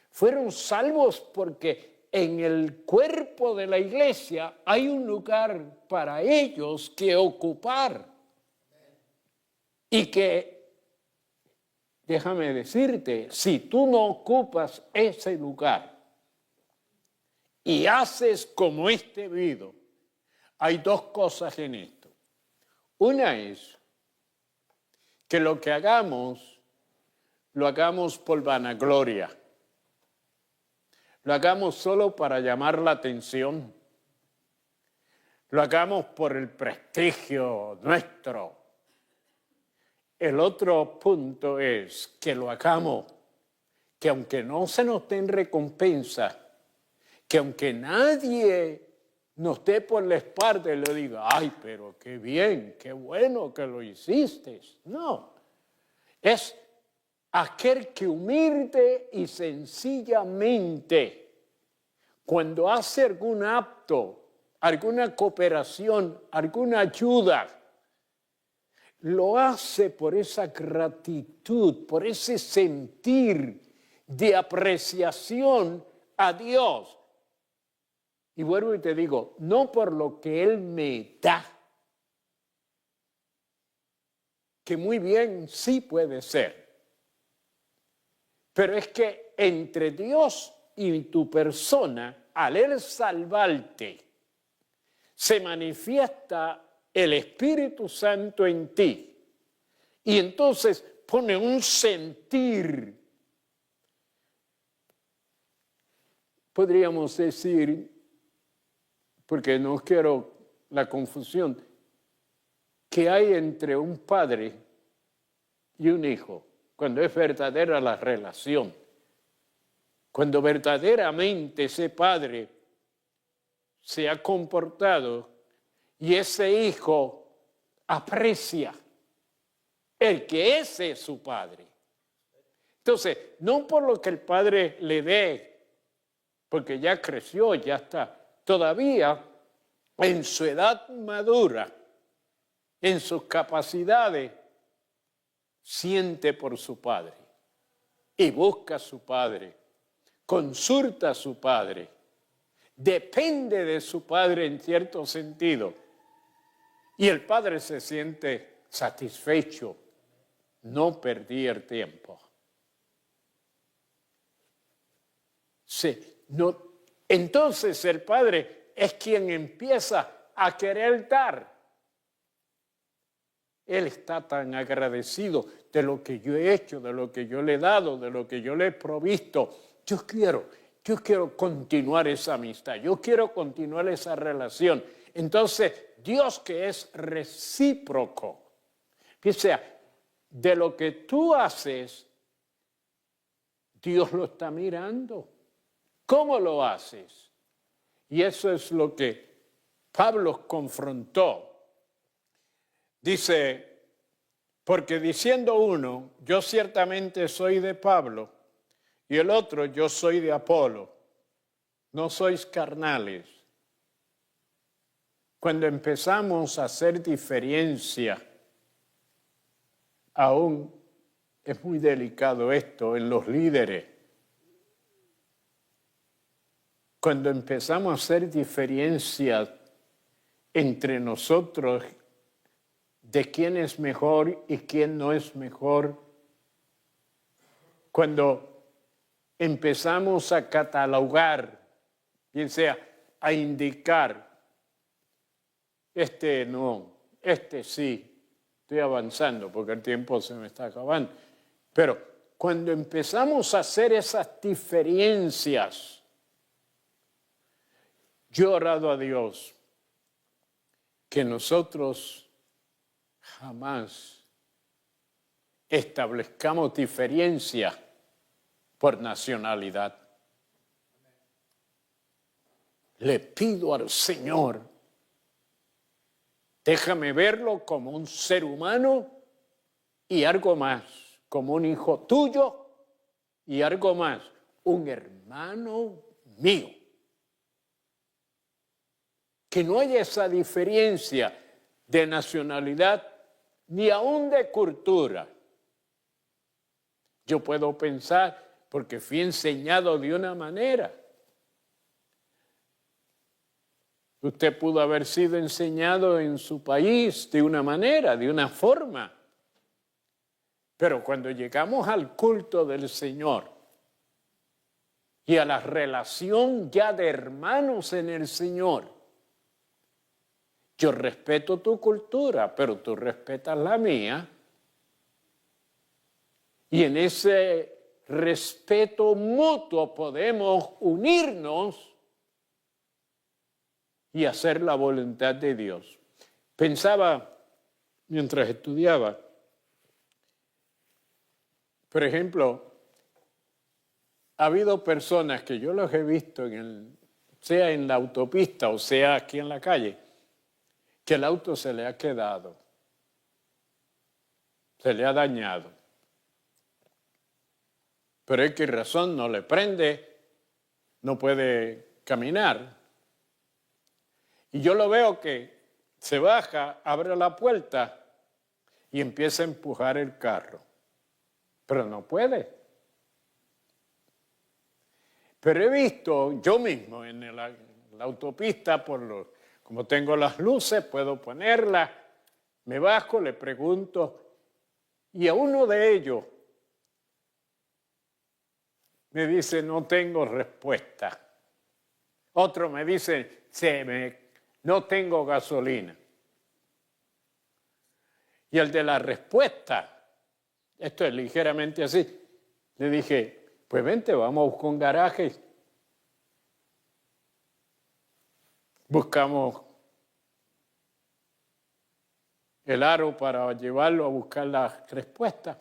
fueron salvos porque en el cuerpo de la iglesia hay un lugar para ellos que ocupar. Y que, déjame decirte, si tú no ocupas ese lugar y haces como es debido, hay dos cosas en esto. Una es que lo que hagamos, lo hagamos por vanagloria. lo hagamos solo para llamar la atención, lo hagamos por el prestigio nuestro. El otro punto es que lo hagamos, que aunque no se nos den recompensa, que aunque nadie nos dé por la espalda y le diga, ay, pero qué bien, qué bueno que lo hiciste. No, es aquel que humilde y sencillamente, cuando hace algún acto, alguna cooperación, alguna ayuda, lo hace por esa gratitud, por ese sentir de apreciación a Dios. Y vuelvo y te digo, no por lo que Él me da, que muy bien sí puede ser, pero es que entre Dios y tu persona, al Él salvarte, se manifiesta el Espíritu Santo en ti. Y entonces pone un sentir, podríamos decir, porque no quiero la confusión, que hay entre un padre y un hijo, cuando es verdadera la relación, cuando verdaderamente ese padre se ha comportado y ese hijo aprecia el que ese es su padre. Entonces, no por lo que el padre le dé, porque ya creció, ya está, todavía en su edad madura, en sus capacidades, siente por su padre y busca a su padre, consulta a su padre, depende de su padre en cierto sentido. Y el padre se siente satisfecho. No perdí el tiempo. Sí, no. Entonces el padre es quien empieza a querer dar. Él está tan agradecido de lo que yo he hecho, de lo que yo le he dado, de lo que yo le he provisto. Yo quiero continuar esa amistad, yo quiero continuar esa relación. Entonces, Dios, que es recíproco, o sea, de lo que tú haces, Dios lo está mirando. ¿Cómo lo haces? Y eso es lo que Pablo confrontó. Dice, porque diciendo uno, yo ciertamente soy de Pablo, y el otro, yo soy de Apolo, no sois carnales. Cuando empezamos a hacer diferencia, aún es muy delicado esto en los líderes. Cuando empezamos a hacer diferencia entre nosotros de quién es mejor y quién no es mejor, cuando empezamos a catalogar, bien sea a indicar, este no, este sí, estoy avanzando porque el tiempo se me está acabando. Pero cuando empezamos a hacer esas diferencias, yo he orado a Dios que nosotros jamás establezcamos diferencia por nacionalidad. Le pido al Señor, déjame verlo como un ser humano y algo más, como un hijo tuyo y algo más, un hermano mío. Que no haya esa diferencia de nacionalidad ni aún de cultura. Yo puedo pensar, porque fui enseñado de una manera. Usted pudo haber sido enseñado en su país de una manera, de una forma. Pero cuando llegamos al culto del Señor y a la relación ya de hermanos en el Señor, yo respeto tu cultura, pero tú respetas la mía. Y en ese respeto mutuo podemos unirnos y hacer la voluntad de Dios. Pensaba mientras estudiaba, por ejemplo, ha habido personas que yo los he visto sea en la autopista o sea aquí en la calle, que el auto se le ha quedado, se le ha dañado. Pero hay que razón, no le prende, no puede caminar. Y yo lo veo que se baja, abre la puerta y empieza a empujar el carro. Pero no puede. Pero he visto yo mismo en la autopista, como tengo las luces, puedo ponerlas, me bajo, le pregunto, y a uno de ellos me dice, no tengo respuesta. Otro me dice, no tengo gasolina. Y el de la respuesta, esto es ligeramente así, le dije, pues vente, vamos a buscar un garaje. Buscamos el aro para llevarlo a buscar la respuesta.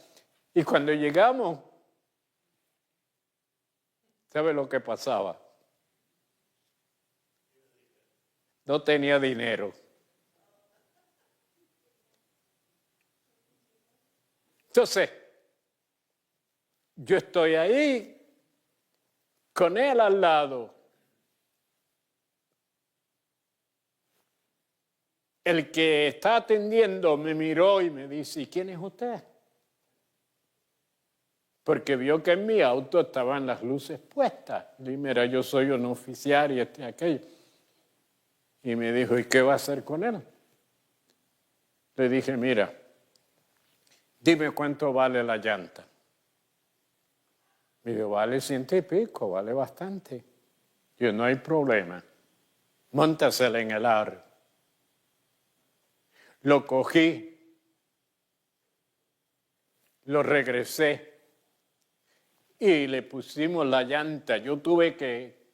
Y cuando llegamos, ¿sabe lo que pasaba? No tenía dinero. Entonces, yo estoy ahí con él al lado. El que está atendiendo me miró y me dice, ¿y quién es usted? Porque vio que en mi auto estaban las luces puestas. Le dije, mira, yo soy un oficial y aquello. Y me dijo, ¿y qué va a hacer con él? Le dije, mira, dime cuánto vale la llanta. Me dijo, vale 100 y pico, vale bastante. Yo, no hay problema. Móntasela en el aro. Lo cogí, lo regresé y le pusimos la llanta. Yo tuve que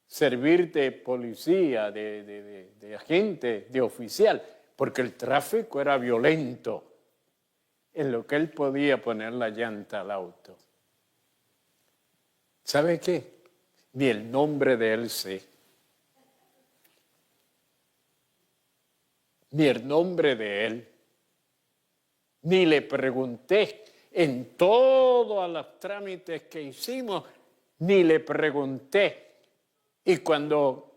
servir de policía, de agente, de oficial, porque el tráfico era violento en lo que él podía poner la llanta al auto. ¿Sabe qué? Ni el nombre de él sé. Ni el nombre de él. Ni le pregunté en todos los trámites que hicimos, ni le pregunté. Y cuando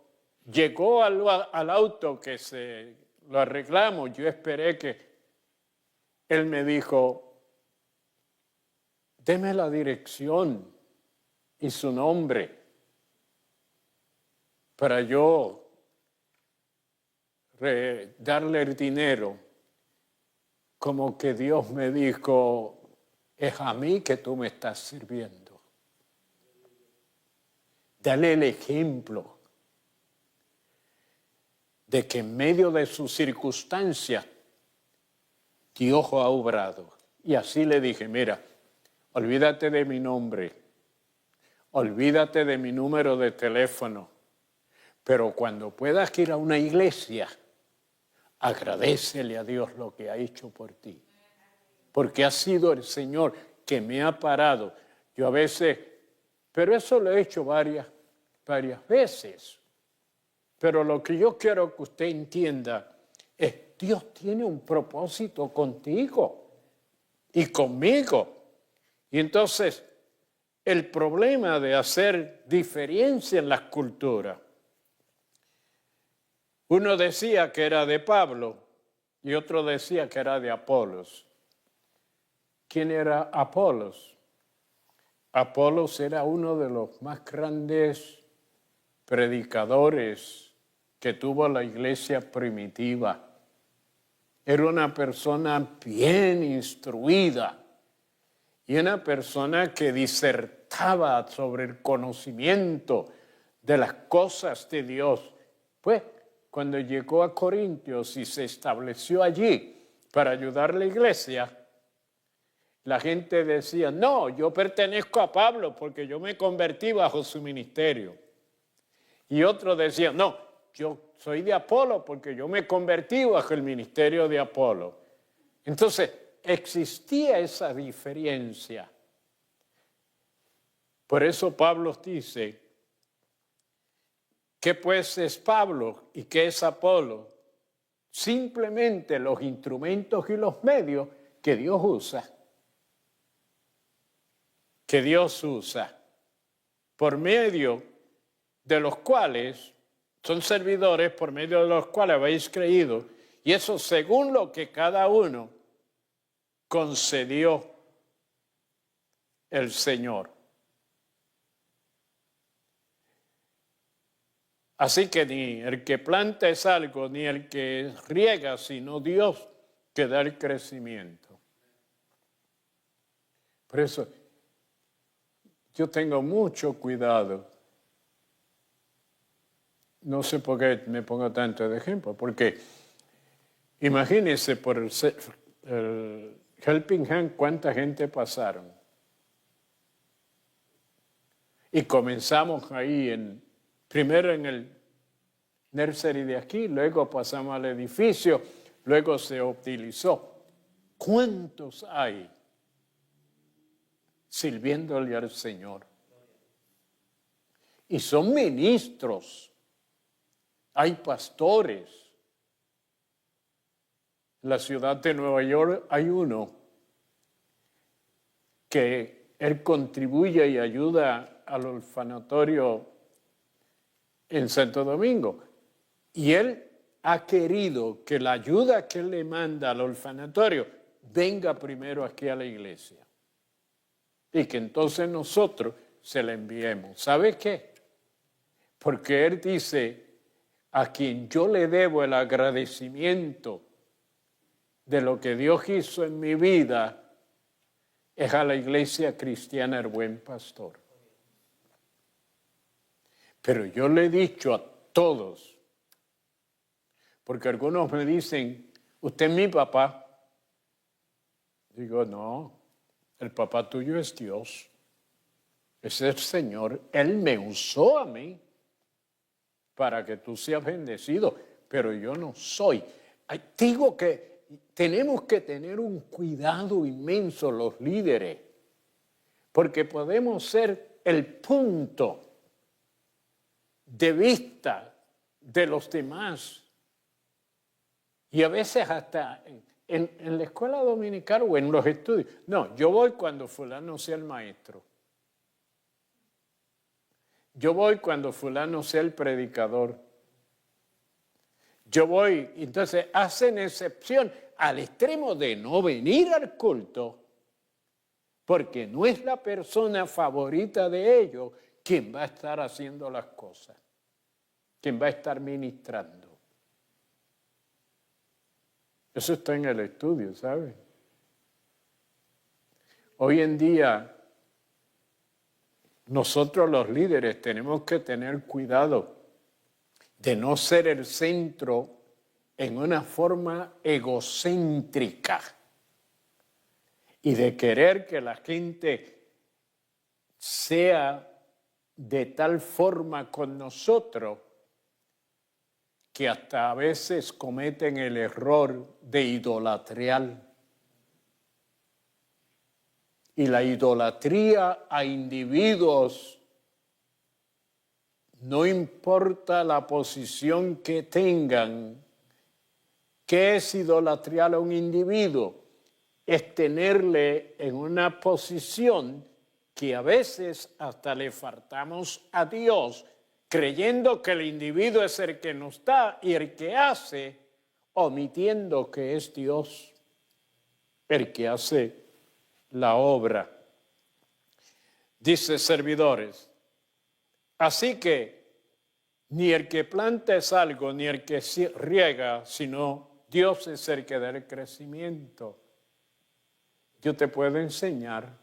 llegó al auto que lo arreglamos, yo esperé que él me dijo, deme la dirección y su nombre para yo darle el dinero, como que Dios me dijo, es a mí que tú me estás sirviendo. Dale el ejemplo de que en medio de sus circunstancias Dios ha obrado. Y así le dije, mira, olvídate de mi nombre, olvídate de mi número de teléfono, pero cuando puedas ir a una iglesia, agradécele a Dios lo que ha hecho por ti. Porque ha sido el Señor que me ha parado. Yo a veces, pero eso lo he hecho varias veces. Pero lo que yo quiero que usted entienda es, Dios tiene un propósito contigo y conmigo. Y entonces, el problema de hacer diferencia en las culturas, uno decía que era de Pablo y otro decía que era de Apolos. ¿Quién era Apolos? Apolos era uno de los más grandes predicadores que tuvo la iglesia primitiva. Era una persona bien instruida y una persona que disertaba sobre el conocimiento de las cosas de Dios. Pues, cuando llegó a Corintios y se estableció allí para ayudar a la iglesia, la gente decía, no, yo pertenezco a Pablo porque yo me convertí bajo su ministerio. Y otros decían, no, yo soy de Apolo porque yo me convertí bajo el ministerio de Apolo. Entonces, existía esa diferencia. Por eso Pablo dice, ¿qué pues es Pablo y qué es Apolo? Simplemente los instrumentos y los medios que Dios usa. Que Dios usa. Por medio de los cuales son servidores, por medio de los cuales habéis creído. Y eso según lo que cada uno concedió el Señor. Así que ni el que planta es algo, ni el que riega, sino Dios que da el crecimiento. Por eso yo tengo mucho cuidado. No sé por qué me pongo tanto de ejemplo, porque imagínense por el Helping Hand cuánta gente pasaron. Y comenzamos ahí primero en el nursery de aquí, luego pasamos al edificio, luego se utilizó. ¿Cuántos hay sirviéndole al Señor? Y son ministros, hay pastores. En la ciudad de Nueva York hay uno que él contribuye y ayuda al orfanatorio en Santo Domingo. Y él ha querido que la ayuda que él le manda al orfanatorio venga primero aquí a la iglesia. Y que entonces nosotros se la enviemos. ¿Sabe qué? Porque él dice, a quien yo le debo el agradecimiento de lo que Dios hizo en mi vida, es a la iglesia cristiana El Buen Pastor. Pero yo le he dicho a todos, porque algunos me dicen, usted es mi papá. Digo, no, el papá tuyo es Dios, es el Señor. Él me usó a mí para que tú seas bendecido, pero yo no soy. Digo que tenemos que tener un cuidado inmenso los líderes, porque podemos ser el punto de vista de los demás. Y a veces hasta en la escuela dominical o en los estudios. No, yo voy cuando fulano sea el maestro. Yo voy cuando fulano sea el predicador. Yo voy, entonces hacen excepción al extremo de no venir al culto, porque no es la persona favorita de ellos quien va a estar haciendo las cosas, quien va a estar ministrando. Eso está en el estudio, ¿sabe? Hoy en día, nosotros los líderes tenemos que tener cuidado de no ser el centro en una forma egocéntrica y de querer que la gente sea de tal forma con nosotros que hasta a veces cometen el error de idolatriar. Y la idolatría a individuos, no importa la posición que tengan. ¿Qué es idolatriar a un individuo? Es tenerle en una posición que a veces hasta le faltamos a Dios, creyendo que el individuo es el que nos da y el que hace, omitiendo que es Dios el que hace la obra. Dice servidores, así que ni el que planta es algo, ni el que riega, sino Dios es el que da el crecimiento. Yo te puedo enseñar,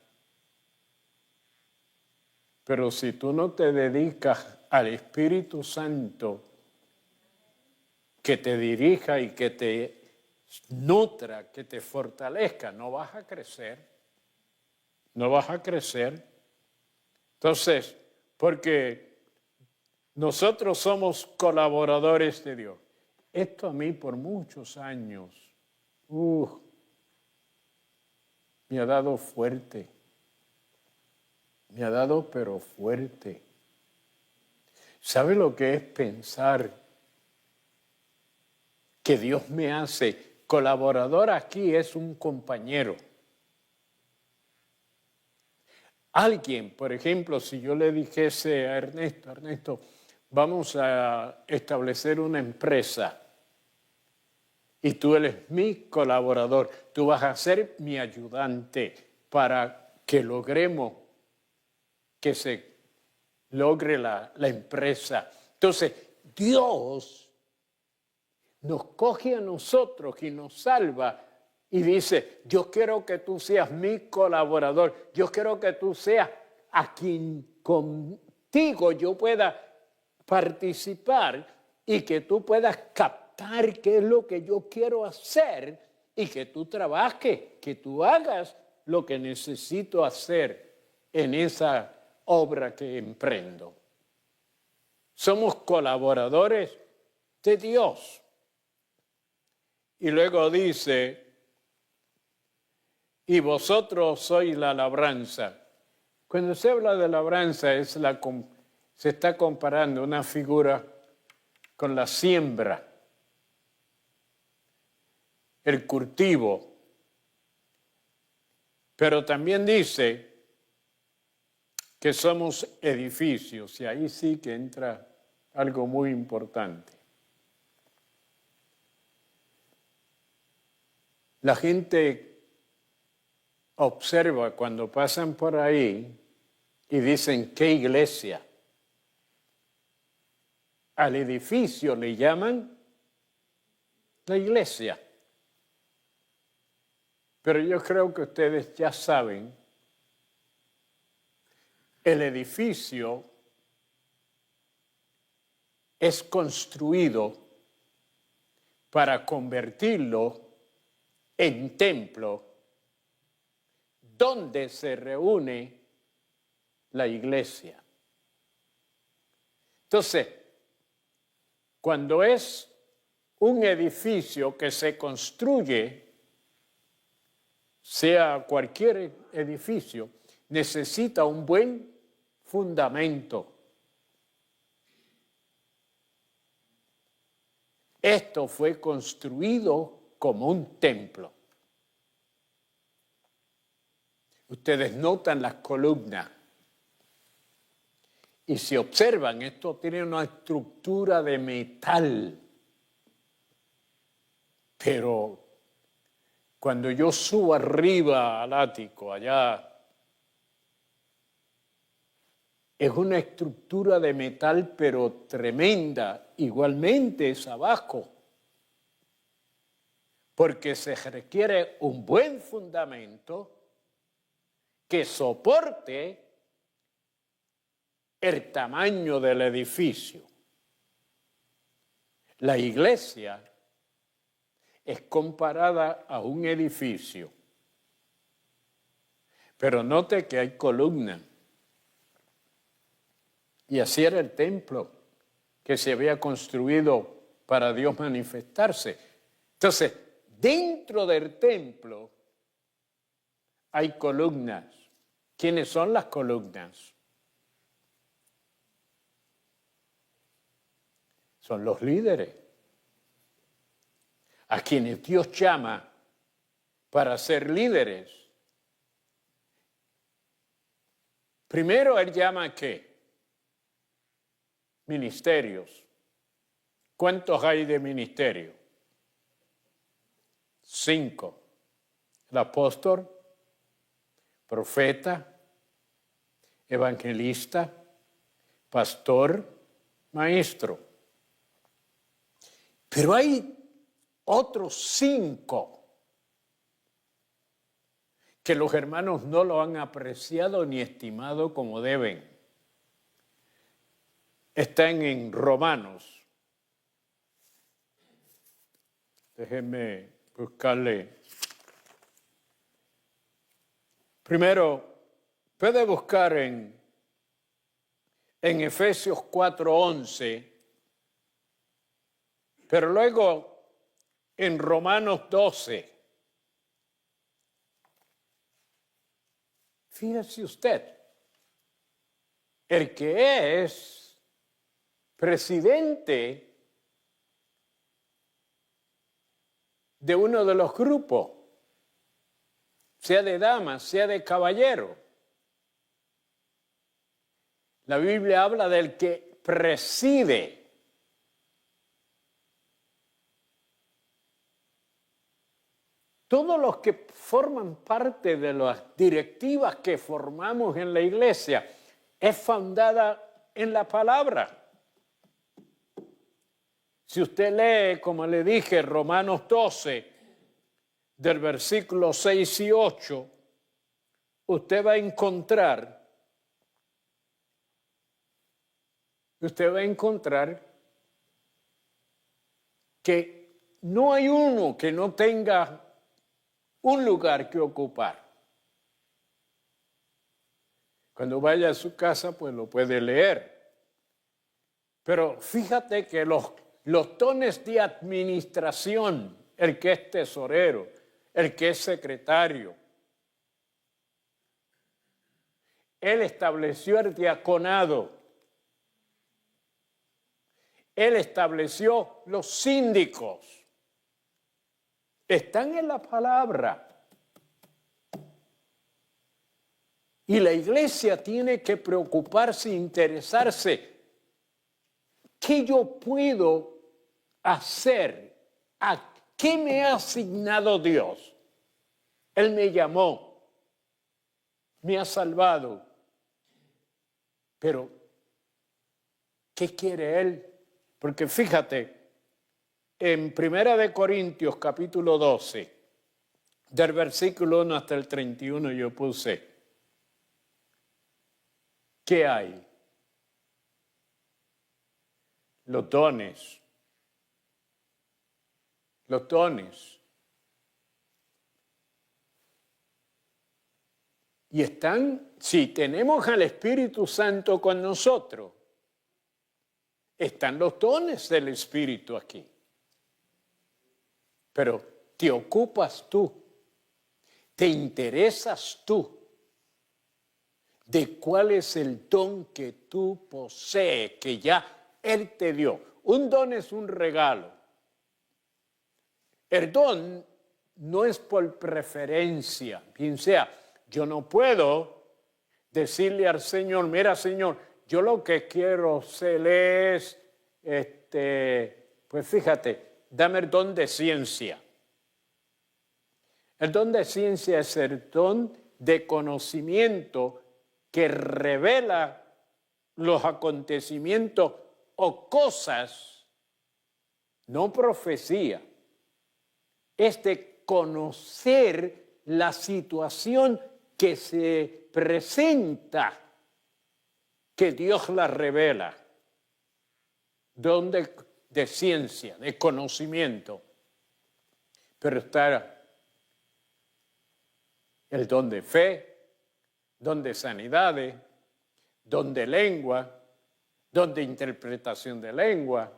pero si tú no te dedicas al Espíritu Santo que te dirija y que te nutra, que te fortalezca, no vas a crecer. no vas a crecer. Entonces, porque nosotros somos colaboradores de Dios. Esto a mí por muchos años me ha dado fuerte. Me ha dado pero fuerte. ¿Sabe lo que es pensar que Dios me hace colaborador? Aquí es un compañero. Alguien, por ejemplo, si yo le dijese a Ernesto, vamos a establecer una empresa y tú eres mi colaborador, tú vas a ser mi ayudante para que logremos que se logre la empresa. Entonces, Dios nos coge a nosotros y nos salva y dice, yo quiero que tú seas mi colaborador, yo quiero que tú seas a quien contigo yo pueda participar y que tú puedas captar qué es lo que yo quiero hacer y que tú trabajes, que tú hagas lo que necesito hacer en esa obra que emprendo. Somos colaboradores de Dios. Y luego dice, y vosotros sois la labranza. Cuando se habla de labranza se está comparando una figura con la siembra, el cultivo. Pero también dice que somos edificios, y ahí sí que entra algo muy importante. La gente observa cuando pasan por ahí y dicen, ¿qué iglesia? Al edificio le llaman la iglesia. Pero yo creo que ustedes ya saben, el edificio es construido para convertirlo en templo donde se reúne la iglesia. Entonces, cuando es un edificio que se construye, sea cualquier edificio, necesita un buen fundamento. Esto fue construido como un templo. Ustedes notan las columnas. Y si observan, esto tiene una estructura de metal. Pero cuando yo subo arriba al ático, allá, es una estructura de metal, pero tremenda. Igualmente es abajo. Porque se requiere un buen fundamento que soporte el tamaño del edificio. La iglesia es comparada a un edificio. Pero note que hay columnas. Y así era el templo que se había construido para Dios manifestarse. Entonces, dentro del templo hay columnas. ¿Quiénes son las columnas? Son los líderes, a quienes Dios llama para ser líderes. Primero Él llama ¿a qué? Ministerios. ¿Cuántos hay de ministerio? 5. El apóstol, profeta, evangelista, pastor, maestro. Pero hay otros 5 que los hermanos no lo han apreciado ni estimado como deben. Están en Romanos. Déjenme buscarle. Primero, Puede buscar en Efesios 4:11, pero luego en Romanos 12. Fíjese usted, el que es presidente de uno de los grupos, sea de damas, sea de caballero. La Biblia habla del que preside. Todos los que forman parte de las directivas que formamos en la iglesia es fundada en la palabra. Si usted lee, como le dije, Romanos 12, del versículo 6 y 8, usted va a encontrar que no hay uno que no tenga un lugar que ocupar. Cuando vaya a su casa, pues lo puede leer. Pero fíjate que los dones de administración, el que es tesorero, el que es secretario, él estableció el diaconado, él estableció los síndicos, están en la palabra. Y la iglesia tiene que preocuparse e interesarse. ¿Qué yo puedo hacer? ¿A qué me ha asignado Dios? Él me llamó, me ha salvado. Pero, ¿qué quiere Él? Porque fíjate, en 1 Corintios capítulo 12, del versículo 1 hasta el 31 yo puse, ¿qué hay? Los dones. Los dones. Y están, si tenemos al Espíritu Santo con nosotros, están los dones del Espíritu aquí. Pero te ocupas tú, te interesas tú de cuál es el don que tú posees, que ya Él te dio. Un don es un regalo. El don no es por preferencia. Bien sea, yo no puedo decirle al Señor, mira Señor, yo lo que quiero ser es, pues fíjate, dame el don de ciencia. El don de ciencia es el don de conocimiento que revela los acontecimientos o cosas, no profecía. Es de conocer la situación que se presenta, que Dios la revela. Don de ciencia, de conocimiento. Pero está el don de fe, don de sanidades, don de lengua, don de interpretación de lengua,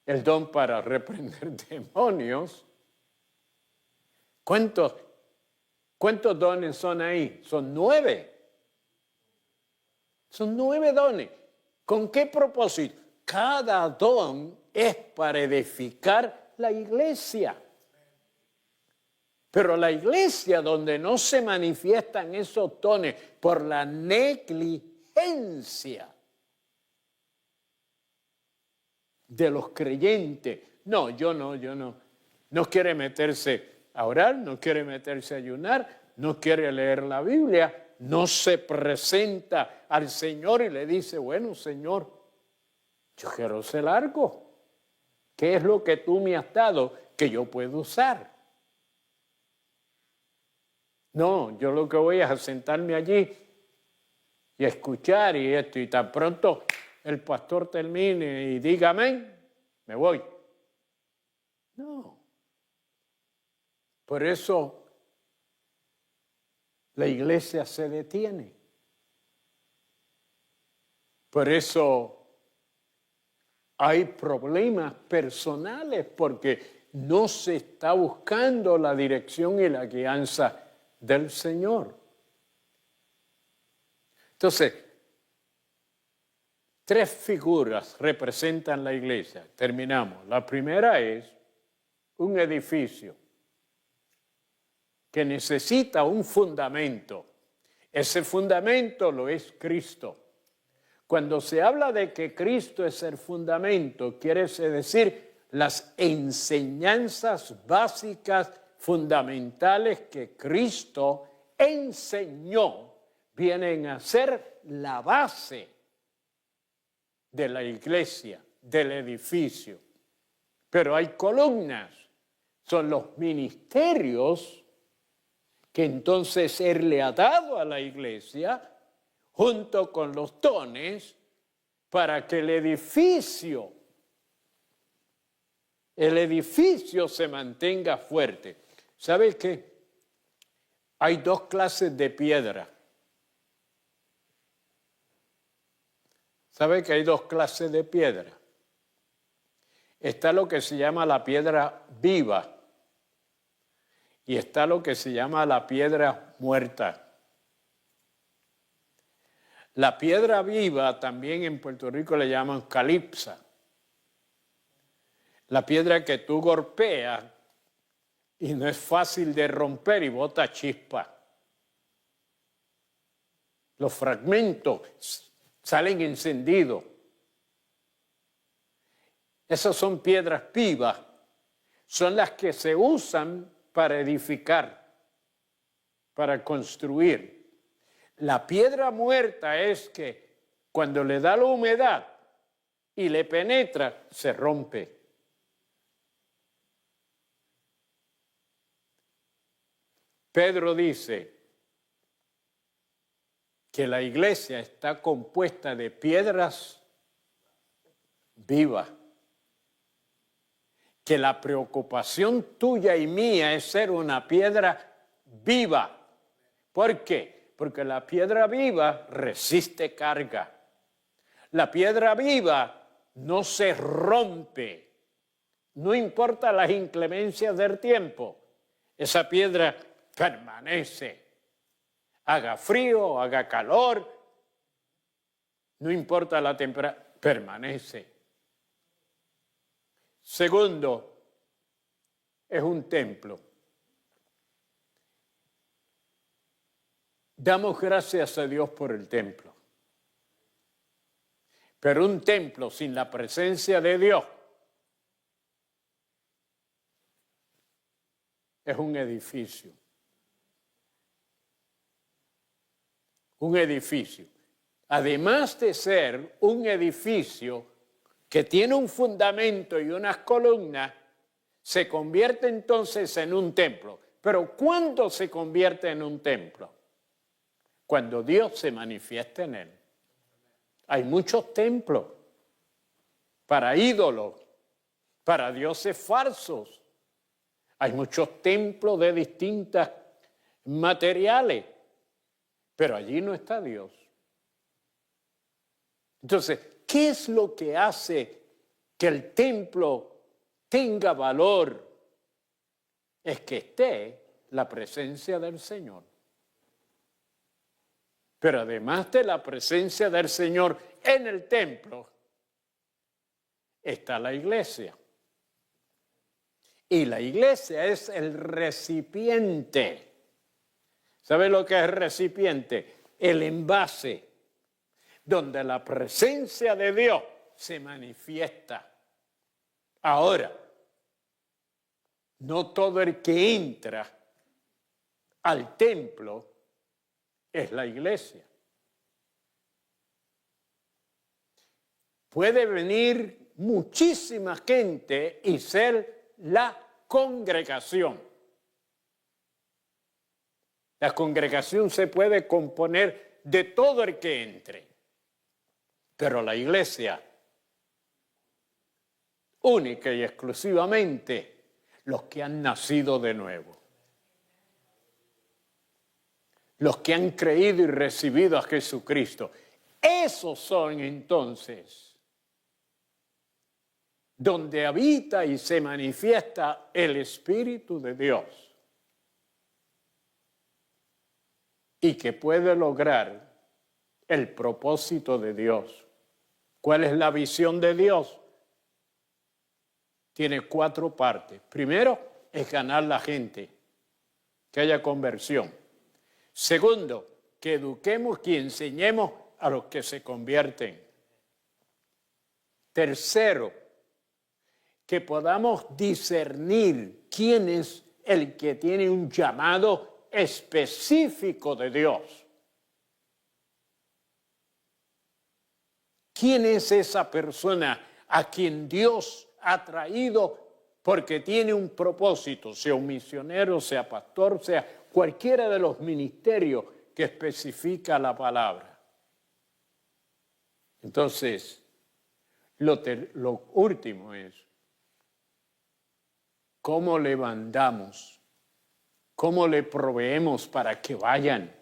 el don para reprender demonios. ¿Cuántos dones son ahí? Son 9. Son 9 dones. ¿Con qué propósito? Cada don es para edificar la iglesia. Pero la iglesia donde no se manifiestan esos dones por la negligencia de los creyentes. No. No quiere meterse a orar, no quiere meterse a ayunar, no quiere leer la Biblia, no se presenta al Señor y le dice, bueno, Señor, yo quiero ser algo. ¿Qué es lo que tú me has dado que yo puedo usar? No, yo lo que voy es a sentarme allí y a escuchar y esto, y tan pronto el pastor termine y diga amén, me voy. No. Por eso la iglesia se detiene. Por eso hay problemas personales porque no se está buscando la dirección y la guianza del Señor. Entonces, 3 figuras representan la iglesia. Terminamos. La primera es un edificio que necesita un fundamento. Ese fundamento lo es Cristo. Cuando se habla de que Cristo es el fundamento, quiere decir las enseñanzas básicas fundamentales que Cristo enseñó vienen a ser la base de la iglesia, del edificio. Pero hay columnas, son los ministerios que entonces Él le ha dado a la iglesia junto con los dones para que el edificio se mantenga fuerte. ¿Sabe qué? Hay 2 clases de piedra. ¿Sabe que hay 2 clases de piedra? Está lo que se llama la piedra viva y está lo que se llama la piedra muerta. La piedra viva también en Puerto Rico le llaman calipsa. La piedra que tú golpeas y no es fácil de romper y bota chispa. Los fragmentos salen encendidos. Esas son piedras vivas. Son las que se usan para edificar, para construir. La piedra muerta es que cuando le da la humedad y le penetra, se rompe. Pedro dice que la iglesia está compuesta de piedras vivas. Que la preocupación tuya y mía es ser una piedra viva. ¿Por qué? Porque la piedra viva resiste carga. La piedra viva no se rompe. No importa las inclemencias del tiempo. Esa piedra permanece. Haga frío, haga calor. No importa la temperatura, permanece. Segundo, es un templo. Damos gracias a Dios por el templo. Pero un templo sin la presencia de Dios es un edificio. Un edificio. Además de ser un edificio que tiene un fundamento y unas columnas, se convierte entonces en un templo. Pero ¿cuándo se convierte en un templo? Cuando Dios se manifiesta en él. Hay muchos templos para ídolos, para dioses falsos. Hay muchos templos de distintas materiales, pero allí no está Dios. Entonces, ¿qué es lo que hace que el templo tenga valor? Es que esté la presencia del Señor. Pero además de la presencia del Señor en el templo, está la iglesia. Y la iglesia es el recipiente. ¿Sabe lo que es el recipiente? El envase donde la presencia de Dios se manifiesta. Ahora, no todo el que entra al templo es la iglesia. Puede venir muchísima gente y ser la congregación. La congregación se puede componer de todo el que entre. Pero la iglesia, única y exclusivamente, los que han nacido de nuevo. los que han creído y recibido a Jesucristo. Esos son entonces donde habita y se manifiesta el Espíritu de Dios y que puede lograr el propósito de Dios. ¿Cuál es la visión de Dios? Tiene 4 partes. Primero es ganar la gente, que haya conversión. Segundo, que eduquemos y enseñemos a los que se convierten. Tercero, que podamos discernir quién es el que tiene un llamado específico de Dios. ¿Quién es esa persona a quien Dios ha traído porque tiene un propósito, sea un misionero, sea pastor, sea cualquiera de los ministerios que especifica la palabra? Entonces, lo último es cómo le mandamos, cómo le proveemos para que vayan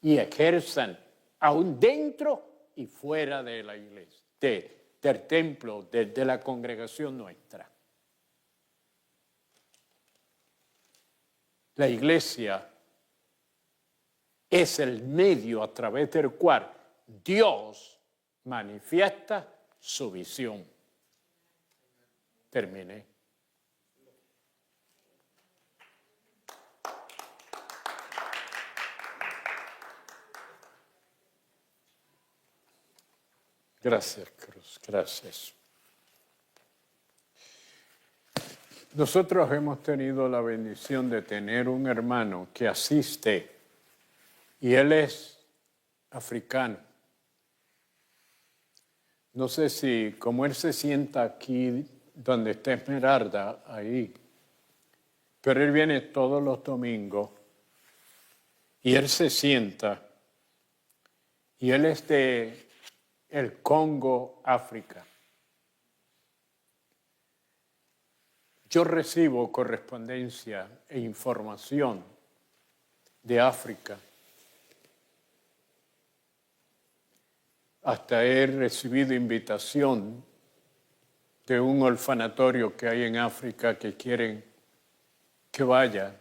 y ejerzan aún dentro y fuera de la iglesia, del templo, de la congregación nuestra. La iglesia es el medio a través del cual Dios manifiesta su visión. Terminé. Gracias, Cruz, gracias. Nosotros hemos tenido la bendición de tener un hermano que asiste y él es africano. No sé si, como él se sienta aquí donde está Esmeralda, ahí, pero él viene todos los domingos y él se sienta y él es de el Congo, África. Yo recibo correspondencia e información de África. Hasta he recibido invitación de un orfanatorio que hay en África que quieren que vaya,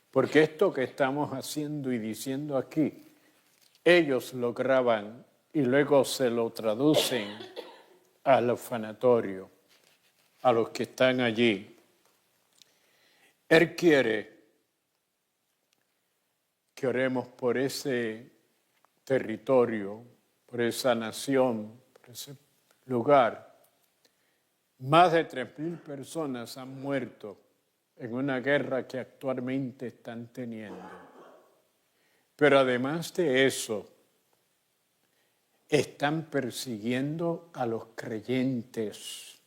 porque esto que estamos haciendo y diciendo aquí, ellos lo graban y luego se lo traducen al orfanatorio, a los que están allí. Él quiere que oremos por ese territorio, por esa nación, por ese lugar. Más de 3,000 personas han muerto en una guerra que actualmente están teniendo. Pero además de eso, están persiguiendo a los creyentes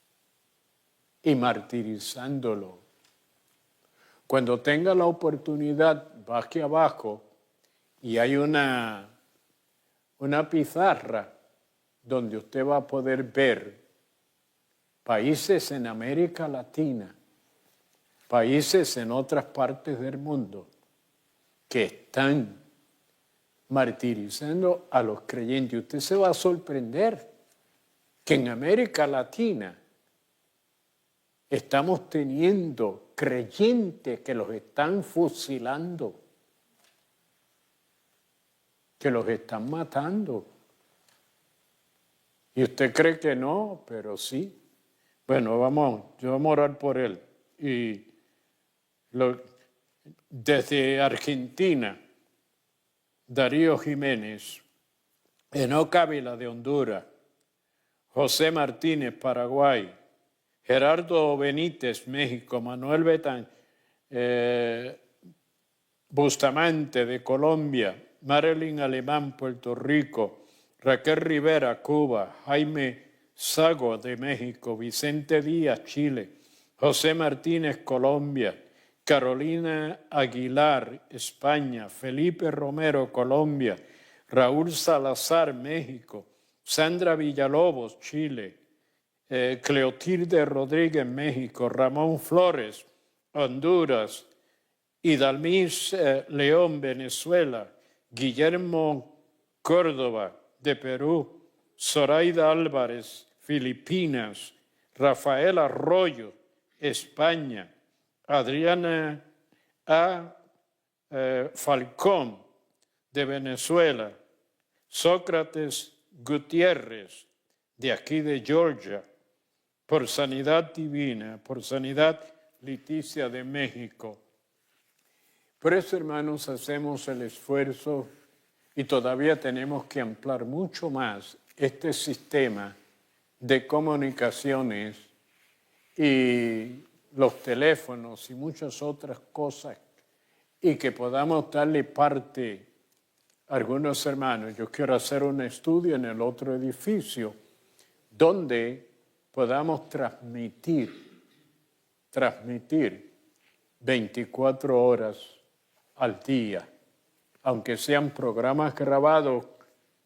y martirizándolos. Cuando tenga la oportunidad, baje abajo y hay una pizarra donde usted va a poder ver países en América Latina, países en otras partes del mundo que están martirizando a los creyentes. Usted se va a sorprender que en América Latina estamos teniendo creyentes que los están fusilando, que los están matando. Y usted cree que no, pero sí. Bueno, yo vamos a orar por él. Y desde Argentina, Darío Jiménez, Enoc Ávila de Honduras, José Martínez, Paraguay, Gerardo Benítez, México, Manuel Bustamante de Colombia, Marilyn Alemán, Puerto Rico, Raquel Rivera, Cuba, Jaime Sago de México, Vicente Díaz, Chile, José Martínez, Colombia, Carolina Aguilar, España, Felipe Romero, Colombia, Raúl Salazar, México, Sandra Villalobos, Chile, Cleotilde Rodríguez, México, Ramón Flores, Honduras, Idalmis León, Venezuela, Guillermo Córdoba, de Perú, Zoraida Álvarez, Filipinas, Rafael Arroyo, España, Adriana A. Falcón, de Venezuela, Sócrates Gutiérrez, de aquí de Georgia, por Sanidad Divina, por Sanidad Leticia de México. Por eso, hermanos, hacemos el esfuerzo y todavía tenemos que ampliar mucho más este sistema de comunicaciones y los teléfonos y muchas otras cosas, y que podamos darle parte a algunos hermanos. Yo quiero hacer un estudio en el otro edificio donde podamos transmitir 24 horas al día, aunque sean programas grabados,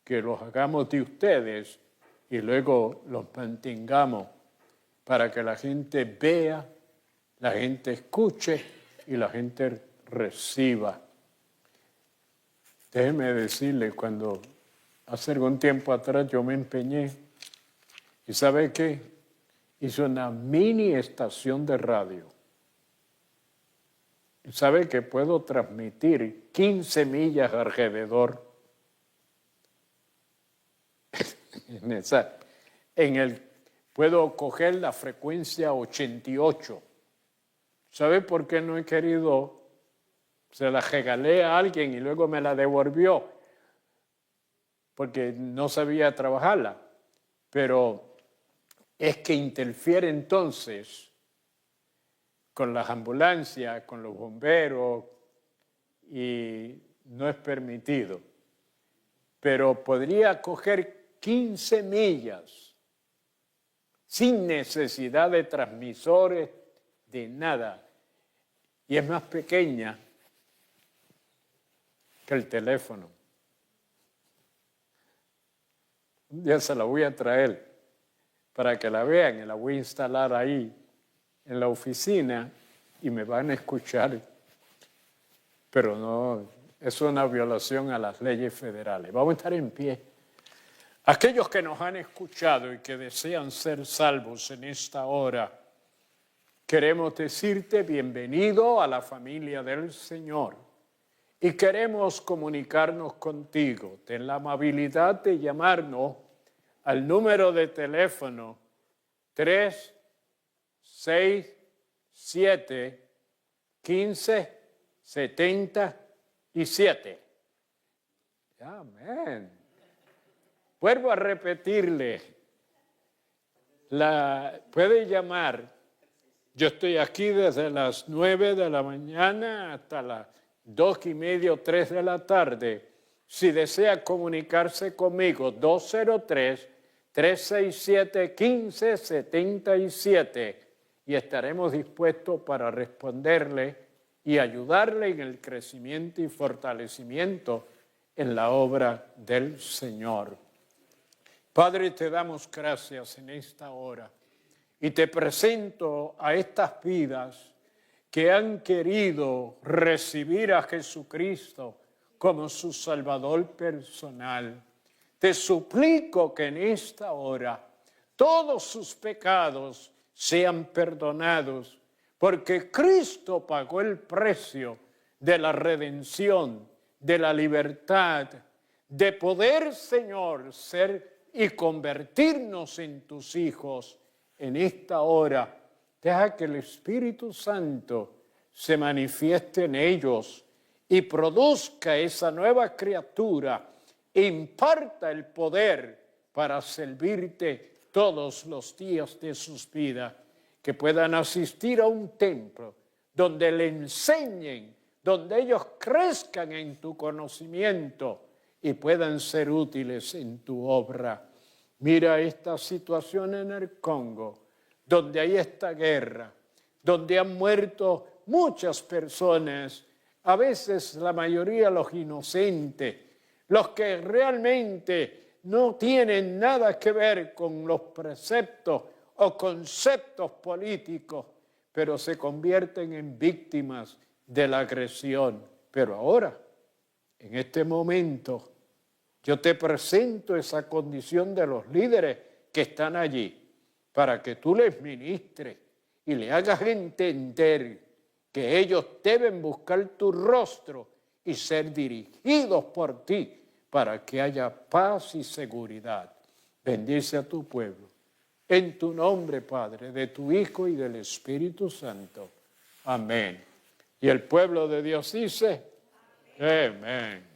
que los hagamos de ustedes y luego los mantengamos para que la gente vea, la gente escuche y la gente reciba. Déjeme decirle, cuando hace algún tiempo atrás yo me empeñé, y ¿sabe qué? Hice una mini estación de radio. ¿Y sabe que puedo transmitir 15 millas alrededor? Puedo coger la frecuencia 88. ¿Sabe por qué no he querido? Se la regalé a alguien y luego me la devolvió porque no sabía trabajarla. Pero es que interfiere entonces con las ambulancias, con los bomberos, y no es permitido. Pero podría coger 15 millas sin necesidad de transmisores, de nada. Y es más pequeña que el teléfono. Un día se la voy a traer para que la vean y la voy a instalar ahí en la oficina y me van a escuchar. Pero no, es una violación a las leyes federales. Vamos a estar en pie. Aquellos que nos han escuchado y que desean ser salvos en esta hora, queremos decirte bienvenido a la familia del Señor y queremos comunicarnos contigo. Ten la amabilidad de llamarnos al número de teléfono 367-1577. Amén. Vuelvo a repetirle. Puede llamar. Yo estoy aquí desde las 9 de la mañana hasta las 2:30 o 3 de la tarde. Si desea comunicarse conmigo, 203-367-1577, y estaremos dispuestos para responderle y ayudarle en el crecimiento y fortalecimiento en la obra del Señor. Padre, te damos gracias en esta hora y te presento a estas vidas que han querido recibir a Jesucristo como su Salvador personal. Te suplico que en esta hora todos sus pecados sean perdonados, porque Cristo pagó el precio de la redención, de la libertad, de poder, Señor, ser y convertirnos en tus hijos. En esta hora, deja que el Espíritu Santo se manifieste en ellos y produzca esa nueva criatura e imparta el poder para servirte todos los días de sus vidas, que puedan asistir a un templo donde le enseñen, donde ellos crezcan en tu conocimiento y puedan ser útiles en tu obra. Mira esta situación en el Congo, donde hay esta guerra, donde han muerto muchas personas, a veces la mayoría los inocentes, los que realmente no tienen nada que ver con los preceptos o conceptos políticos, pero se convierten en víctimas de la agresión. Pero ahora, En este momento, yo te presento esa condición de los líderes que están allí, para que tú les ministres y le hagas entender que ellos deben buscar tu rostro y ser dirigidos por ti para que haya paz y seguridad. Bendice a tu pueblo. En tu nombre, Padre, de tu Hijo y del Espíritu Santo. Amén. Y el pueblo de Dios dice, amén.